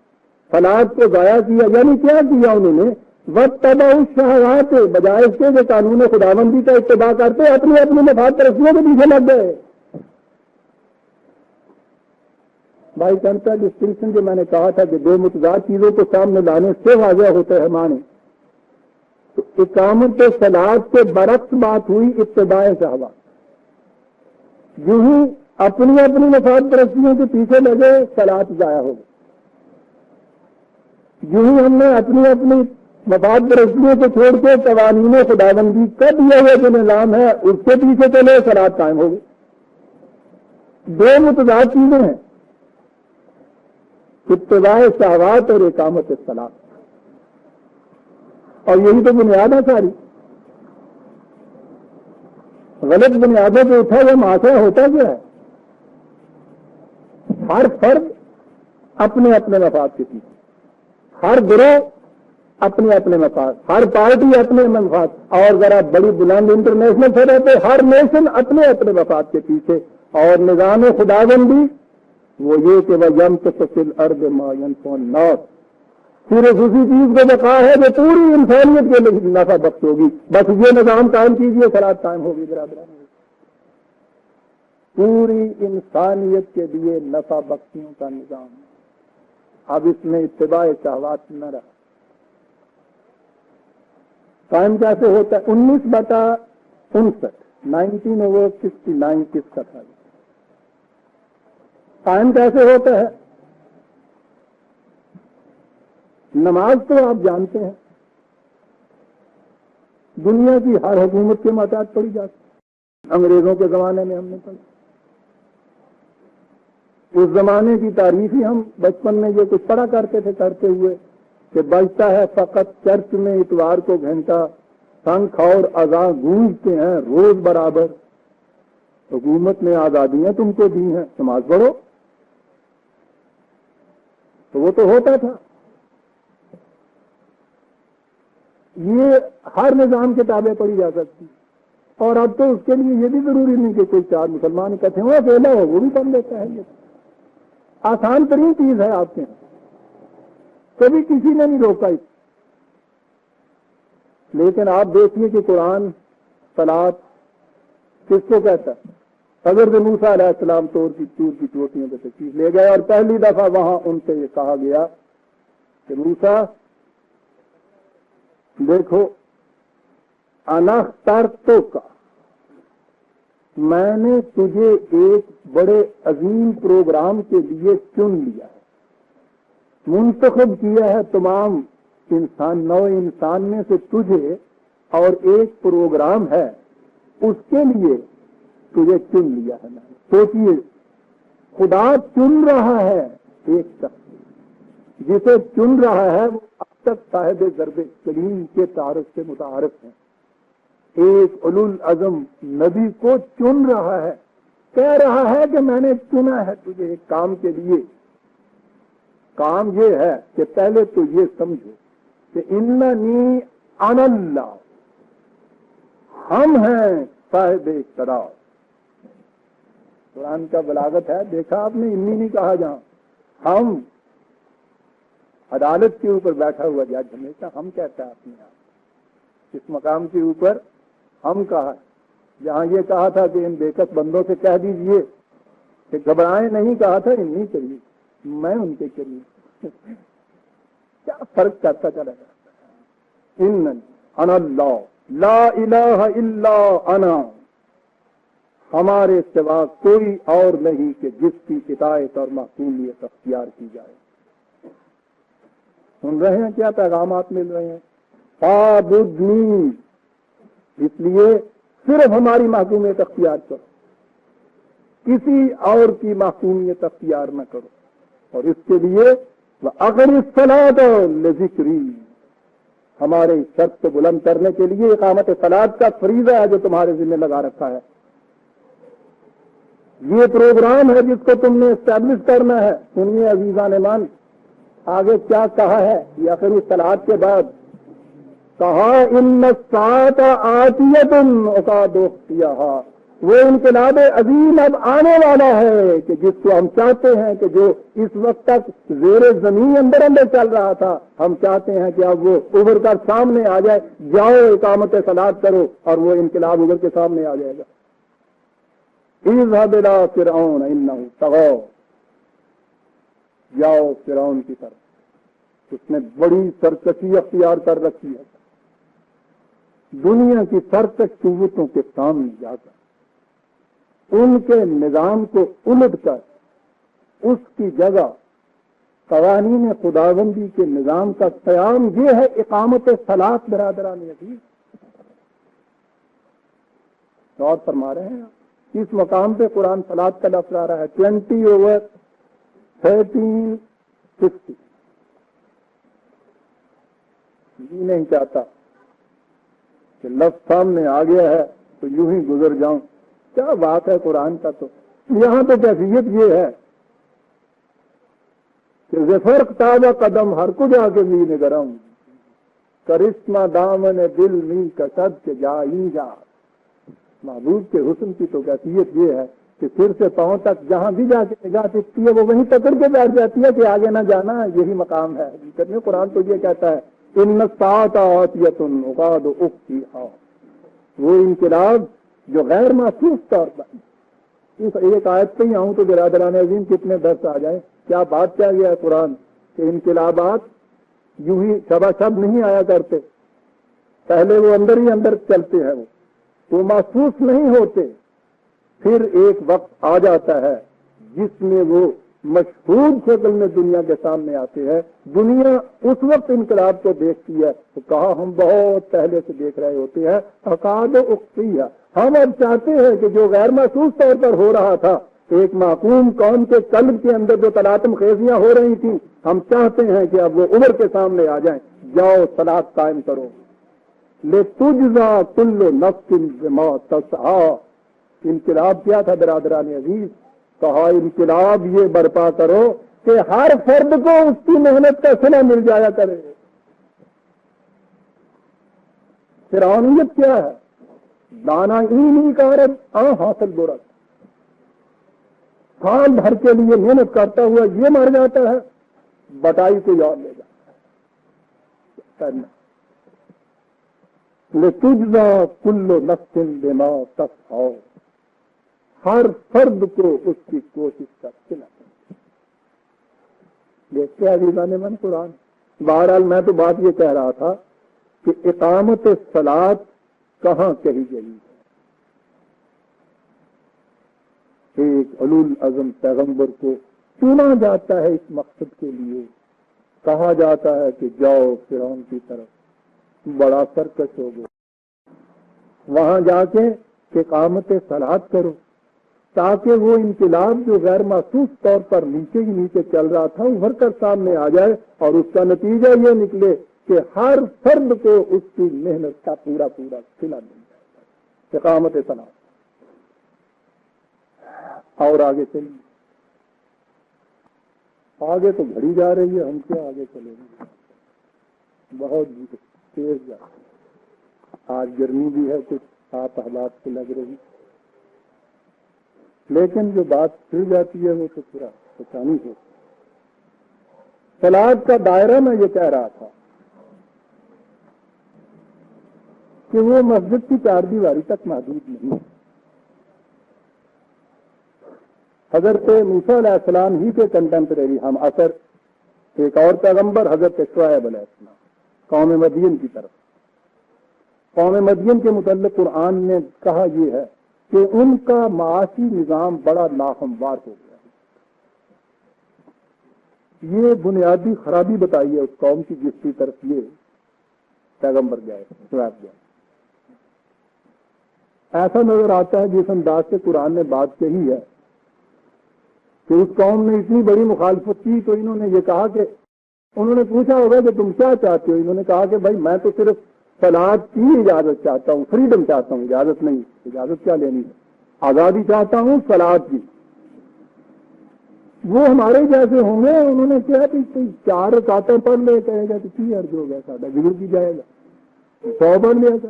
صلاۃ کو ضائع کیا یعنی کیا کیا انہوں نے؟ واتبعوا الشہوات، بجائے اس کے جو قانون خداوندی کا اتباع کرتے اپنی اپنی مفاد پرستیوں کے پیچھے لگ گئے. بھائی کا ڈسٹنکشن جو میں نے کہا تھا کہ دو متضاد چیزوں کو سامنے لانے سے واضح ہوتا ہے معنی، تو اقامت صلاۃ کے برعکس بات ہوئی اتباع شہوات. جو ہی اپنی اپنی مفاد پرستیوں کے پیچھے لگے صلاۃ ضائع ہو گئی. جو ہی ہم نے اپنی اپنی مفاد پرستیوں کو چھوڑ کے قوانین خداوندی کا دیا ہوا جو نظام ہے اس کے پیچھے چلے صلاۃ قائم ہو گئی. دو متضاد چیزیں ہیں، اتباع شہوات اور اقامت صلاۃ، اور یہی تو بنیاد ہے ساری. غلط بنیادوں پہ اٹھا ہوا معاشرہ ہوتا کیا ہے؟ ہر فرد اپنے اپنے مفاد کے پیچھے، ہر گروہ اپنے اپنے مفاد، ہر پارٹی اپنے مفاد، اور ذرا بڑی بلند انٹرنیشنل سے رہتے ہر نیشن اپنے اپنے مفاد کے پیچھے. اور نظام خداوندی وہ یہ کہ وہ ينفق في الارض ما ينفع الناس، صرف اسی چیز کو بقا ہے جو پوری انسانیت کے لیے نفع بخش ہوگی. بس یہ نظام قائم کیجیے، صلاۃ قائم ہوگی. برابر پوری انسانیت کے لیے نفع بخشیوں کا نظام. اب اس میں اتباع شہوات نہ رہا. قائم کیسے ہوتا ہے؟ 19/59 19/69 کس کا تھا؟ قائم کیسے ہوتا ہے؟ نماز تو آپ جانتے ہیں دنیا کی ہر حکومت کے ماتحت پڑھی جاتی. انگریزوں کے زمانے میں ہم نے پڑھی. اس زمانے کی تعریف ہی ہم بچپن میں یہ کچھ پڑھا کرتے تھے کرتے ہوئے کہ بجتا ہے فقط چرچ میں اتوار کو گھنٹہ، شنکھ اور اذان گونجتے ہیں روز برابر. حکومت نے آزادیاں تم کو دی ہیں، نماز پڑھو. تو وہ تو ہوتا تھا. یہ ہر نظام کتابیں پڑھی جا سکتی، اور اب تو اس کے لیے یہ بھی ضروری نہیں کہ کوئی چار مسلمان اکٹھے ہو، اکیلا ہو وہ بھی پڑھ لیتا ہے. یہ آسان ترین چیز ہے آپ کے یہاں، کبھی کسی نے نہیں روکا اس. لیکن آپ دیکھیے کہ قرآن صلاۃ کس کو کہتا ہے؟ حضرت موسیٰ علیہ السلام طور کی چوٹیوں پہ تشریف لے گئے اور پہلی دفعہ وہاں ان سے یہ کہا گیا کہ موسیٰ دیکھو انا اخترتک، میں نے تجھے ایک بڑے عظیم پروگرام کے لیے چن لیا ہے، منتخب کیا ہے تمام انسان نو انسان میں سے تجھے، اور ایک پروگرام ہے اس کے لیے تجھے چن لیا ہے. سوچیے خدا چن رہا ہے ایک شخص، جسے چن رہا ہے وہ اب تک صاحب ضرب کلیم کے تعارف سے متعارف ہے. ایک اولو العزم نبی کو چن رہا ہے، کہہ رہا ہے کہ میں نے چنا ہے تجھے ایک کام کے لیے. کام یہ ہے کہ پہلے تو یہ سمجھو کہ اننی انا اللہ، ہم ہیں صاحب اقتدار. قرآن کا بلاغت ہے، دیکھا آپ نے، انی نہیں کہا جہاں. ہم عدالت کے اوپر بیٹھا ہوا جج ہمیشہ ہم کہتا ہے اپنے آپ. اس مقام کے اوپر ہم کہا ہے، جہاں یہ کہا تھا کہ ان بےکس بندوں سے کہہ دیجئے کہ گھبرائیں نہیں، کہا تھا انی کریے، میں ان کے قریب. کیا فرق کرتا چلا جاتا ہے. ان انا اللہ لا الہ الا انا، ہمارے سوا کوئی اور نہیں کہ جس کی اطاعت اور معصومیت اختیار کی جائے. سن رہے ہیں کیا پیغامات مل رہے ہیں؟ فاعبدنی، اس لیے صرف ہماری محکومیت اختیار کرو، کسی اور کی محکومیت اختیار نہ کرو، اور اس کے لیے وَأَقِمِ الصَّلَاةَ لِذِكْرِي، ہمارے شرط کو بلند کرنے کے لیے اقامت صلاۃ کا فریضہ ہے جو تمہارے ذمہ لگا رکھا ہے۔ یہ پروگرام ہے جس کو تم نے اسٹیبلش کرنا ہے۔ سنیے عزیزان مان، آگے کیا کہا ہے یہ آخر الصلاۃ کے بعد کہا ان الساعة آتیۃ اکاد اخفیہا، وہ انقلاب عظیم اب آنے والا ہے کہ جس کو ہم چاہتے ہیں کہ جو اس وقت تک زیر زمین اندر اندر چل رہا تھا، ہم چاہتے ہیں کہ اب وہ ابھر کر سامنے آ جائے۔ جاؤ اقامت صلاۃ کرو اور وہ انقلاب ابھر کے سامنے آ جائے گا۔ اذهب الى فرعون انه طغى، جاؤ فرعون کی طرف، اس نے بڑی سرکشی اختیار کر رکھی ہے۔ دنیا کی سرکش قوتوں کے سامنے جا کر ان کے نظام کو الٹ کر اس کی جگہ قوانین خداوندی کے نظام کا قیام، یہ ہے اقامت صلاۃ۔ برادران عزیز، غور فرما رہے ہیں؟ اس مقام پہ قرآن صلاۃ کا لفظ آ رہا ہے 20/1360۔ جی نہیں چاہتا کہ لفظ سامنے آ گیا ہے تو یوں ہی گزر جاؤں، کیا بات ہے قرآن کا۔ تو یہاں تو کیفیت یہ ہے کہ ظفر تازہ قدم ہر کو جا کے بھی نگرم، کرشمہ دامن دل می کسد کے جائی جا۔ محبوب کے حسن کی تو کیفیت یہ ہے کہ سر سے پاؤں تک جہاں بھی جا کے نگاہ ٹکتی ہے وہ وہیں پکڑ کے بیٹھ جاتی ہے کہ آگے نہ جانا، یہی مقام ہے۔ حقیقت میں قرآن تو یہ کہتا ہے ان الساعة آتیۃ اکاد اخفیہا، وہ انقلاب جو غیر محسوس طور پر، اس ایک آیت پہ ہی آؤں تو برادران عظیم کتنے درس آ جائیں۔ کیا بات کیا گیا ہے قرآن کہ انقلابات یوں ہی شبہ شب نہیں آیا کرتے، پہلے وہ اندر ہی اندر چلتے ہیں، وہ محسوس نہیں ہوتے، پھر ایک وقت آ جاتا ہے جس میں وہ مشہود شکل میں دنیا کے سامنے آتے ہیں۔ دنیا اس وقت انقلاب کو دیکھتی ہے تو کہا ہم بہت پہلے سے دیکھ رہے ہوتے ہیں، اکاد اخفیہا، ہم اب چاہتے ہیں کہ جو غیر محسوس طور پر ہو رہا تھا، ایک معقوم قوم کے قلب کے اندر جو تلاطم خیزیاں ہو رہی تھیں، ہم چاہتے ہیں کہ اب وہ ابھر کے سامنے آ جائیں۔ جاؤ صلاۃ قائم کرو۔ لِتُجْزَى كُلُّ نَفْسٍ بِمَا تَسْعَىٰ، انقلاب کیا تھا برادران عزیز؟ کہا انقلاب یہ برپا کرو کہ ہر فرد کو اس کی محنت کا صلہ مل جایا کرے۔ فرعونیت کیا ہے؟ دانا اینی کارب حاصل برت، سال بھر کے لیے محنت کرتا ہوا یہ مر جاتا ہے، بٹائی کو یاد لے جاتا ہے۔ لِتُجْزَى كُلُّ نَفْسٍ بِمَا تَسْعَىٰ، ہر فرد کو اس کی کوشش کا صلہ۔ دیکھتے عزیزان من قرآن۔ بہرحال میں تو بات یہ کہہ رہا تھا کہ اقامت صلاۃ کہاں کہی گئی ہے؟ ایک اولوالعزم پیغمبر کو چنا جاتا ہے اس مقصد کے لیے، کہا جاتا ہے کہ جاؤ فرعون کی طرف، بڑا سرکش ہو گیا، وہاں جا کے اقامت صلاۃ کرو تاکہ وہ انقلاب جو غیر محسوس طور پر نیچے ہی نیچے چل رہا تھا ابھر کر سامنے آ جائے، اور اس کا نتیجہ یہ نکلے کہ ہر فرد کو اس کی محنت کا پورا پورا صلہ مل جائے۔ اقامت صلاۃ۔ اور آگے چلیے، آگے تو گھڑی جا رہی ہے، ہم کیا آگے چلیں گے، بہت تیز جا رہی ہے۔ آج گرمی بھی ہے، کچھ آپ حالات سے لگ رہی، لیکن جو بات پھر جاتی ہے وہ تو پورا پریشانی ہے۔ صلاۃ کا دائرہ میں یہ کہہ رہا تھا کہ وہ مسجد کی چار دیواری تک محدود نہیں۔ حضرت موسیٰ علیہ السلام ہی کے کنٹمپریری ہم اثر ایک اور پیغمبر حضرت شعیب علیہ السلام، قوم مدین کی طرف، قوم مدین کے متعلق قرآن نے کہا یہ ہے کہ ان کا معاشی نظام بڑا ناہموار ہو گیا۔ یہ بنیادی خرابی بتائی ہے اس قوم کی جس کی طرف یہ پیغمبر گئے، شعیب گئے۔ ایسا نظر آتا ہے جس انداز سے قرآن نے بات کہی ہے کہ اس قوم نے اتنی بڑی مخالفت کی تو انہوں نے یہ کہا کہ انہوں نے پوچھا ہوگا کہ تم کیا چاہتے ہو؟ انہوں نے کہا کہ بھائی میں تو صرف صلاۃ کی اجازت چاہتا ہوں، فریڈم چاہتا ہوں، اجازت نہیں۔ اجازت کیا لینی ہے؟ آزادی چاہتا ہوں صلاۃ کی۔ وہ ہمارے جیسے ہوں گے، انہوں نے کیا کہ 4 رکعتیں پڑھ لے، کہے گا تو کی عرض ہو گیا، ساڈا بگڑ کی جائے گا، 100 پڑھ لیا تھا،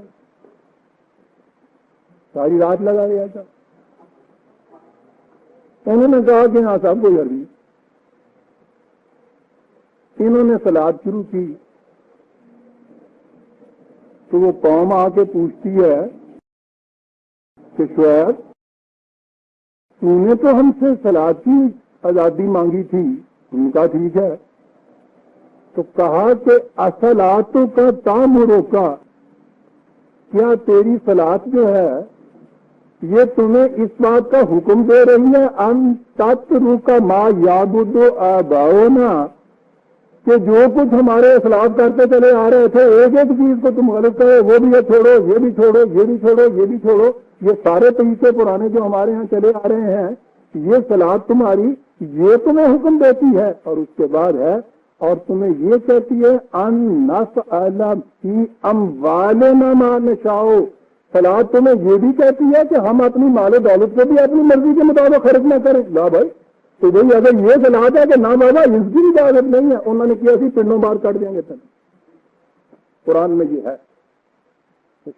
ساری رات لگا لیا تھا۔ انہوں نے کہا کہ ہاں صاحب کوئی عرض نہیں۔ انہوں نے صلاۃ شروع کی تو وہ قوم آ کے پوچھتی ہے کہ شعیب تو نے تو ہم سے صلاۃ کی آزادی مانگی تھی۔ ان کا ٹھیک ہے، تو کہا کہ اصلاۃ کا تامروں کا، کیا تیری صلاۃ جو ہے یہ تمہیں اس بات کا حکم دے رہی ہے ان تترک ما یعبد آباؤنا، کہ جو کچھ ہمارے اسلاف کرتے چلے آ رہے تھے ایک ایک چیز کو تم غلط کرو، وہ بھی یہ چھوڑو، یہ بھی چھوڑو، یہ بھی چھوڑو، یہ بھی چھوڑو، یہ سارے طریقے پرانے جو ہمارے ہاں چلے آ رہے ہیں، یہ صلاۃ تمہاری یہ تمہیں حکم دیتی ہے، اور اس کے بعد ہے اور تمہیں یہ کہتی ہے ان نسأل فی اموالنا ما نشاء، صلاۃ تمہیں یہ بھی کہتی ہے کہ ہم اپنی مال و دولت کو بھی اپنی مرضی کے مطابق خرچ نہ کریں۔ لا بھائی، تو بھائی اگر یہ صلاحت ہے کہ نہ بابا اس کی اجازت نہیں ہے، انہوں نے کیا سی پنڈوں بار کر دیں گے تھے، قرآن میں یہ ہے۔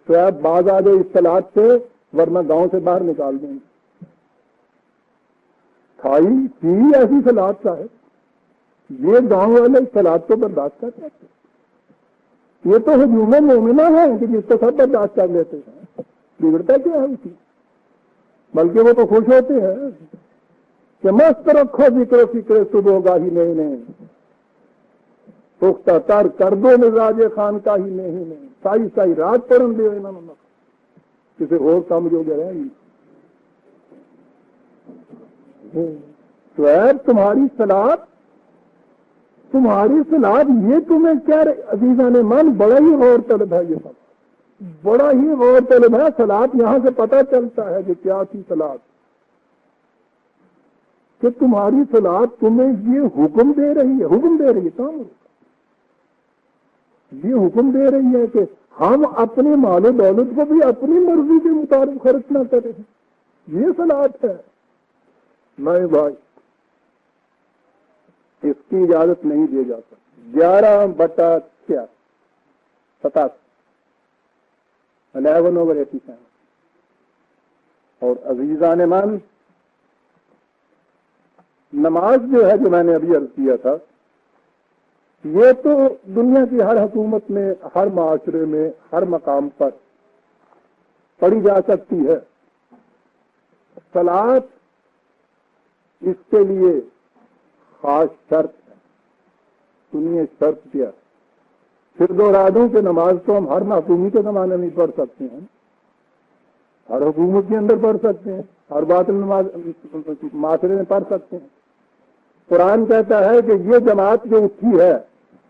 شاید باز آ جائے اس صلاحت سے، ورنہ گاؤں سے باہر نکال دیں گے۔ کھائی تھی ایسی صلاحت کا ہے، یہ گاؤں والے اس صلاحت کو برداشت کر سکتے؟ یہ تو ہجوم مومنہ ہے کہ جس کو سب برداشت کر لیتے ہیں، بگڑتا کیا ہے اسی؟ بلکہ وہ تو خوش ہوتے ہیں کہ مست رکھو ذکر و فکر صبح گاہی نہیں، پختہ تر کر دو مزاج خان کا ہی نہیں، سائی سائی رات پڑھن دے انہوں نے کسی اور کام جو گئے ہیں۔ شعیب تمہاری صلاحت یہ تمہیں کیا عزیزان من، بڑا ہی غور طلب ہے، یہ سب بڑا ہی غور طلب ہے۔ صلاحت یہاں سے پتہ چلتا ہے کہ کیا تھی صلاحت، کہ تمہاری صلاحت تمہیں یہ حکم دے رہی ہے کام، یہ حکم دے رہی ہے کہ ہم اپنے مال و دولت کو بھی اپنی مرضی کے مطابق خرچ نہ کریں، یہ صلاحت ہے۔ نہیں بھائی، اس کی اجازت نہیں دی جا سکتی۔ 11/87 11/87۔ اور عزیزان من، نماز جو ہے، جو میں نے ابھی عرض کیا تھا، یہ تو دنیا کی ہر حکومت میں، ہر معاشرے میں، ہر مقام پر پڑھی جا سکتی ہے۔ صلاۃ اس کے لیے خاص شرط ہے۔ سنیے شرط کیا؟ پھر دوہرا دوں کہ نماز تو ہم ہر محکومی کے زمانے میں پڑھ سکتے ہیں، ہر حکومت کے اندر پڑھ سکتے ہیں، ہر باطل نماز معاشرے میں پڑھ سکتے ہیں۔ قرآن کہتا ہے کہ یہ جماعت جو اٹھی ہے،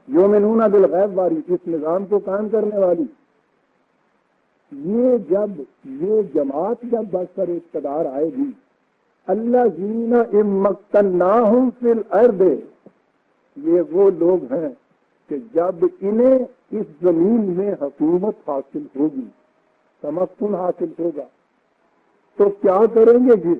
یؤمنون بالغیب والی، اس نظام کو قائم کرنے والی، یہ جماعت جب بسر اقتدار آئے گی، الذین ان مکناہم فی الارض، یہ وہ لوگ ہیں کہ جب انہیں اس زمین میں حکومت حاصل ہوگی، تمکن حاصل ہوگا، تو کیا کریں گے جی؟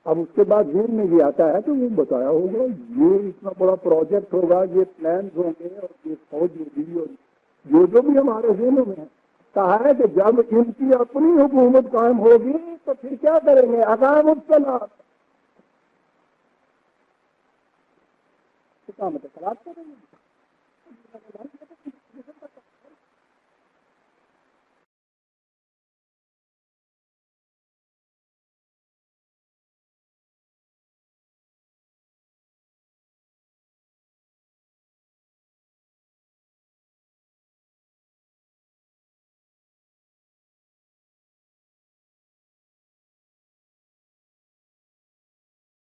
اب اس کے بعد ذہن میں یہ آتا ہے کہ وہ بتایا ہوگا یہ اتنا بڑا پروجیکٹ ہوگا، یہ پلانز ہوں گے، اور یہ فوج ہوگی، اور جو بھی ہمارے ذہنوں میں ہے، کہا ہے کہ جب ان کی اپنی حکومت قائم ہوگی تو پھر کیا کریں گے؟ اقاموا الصلاۃ، صلاۃ کریں گے۔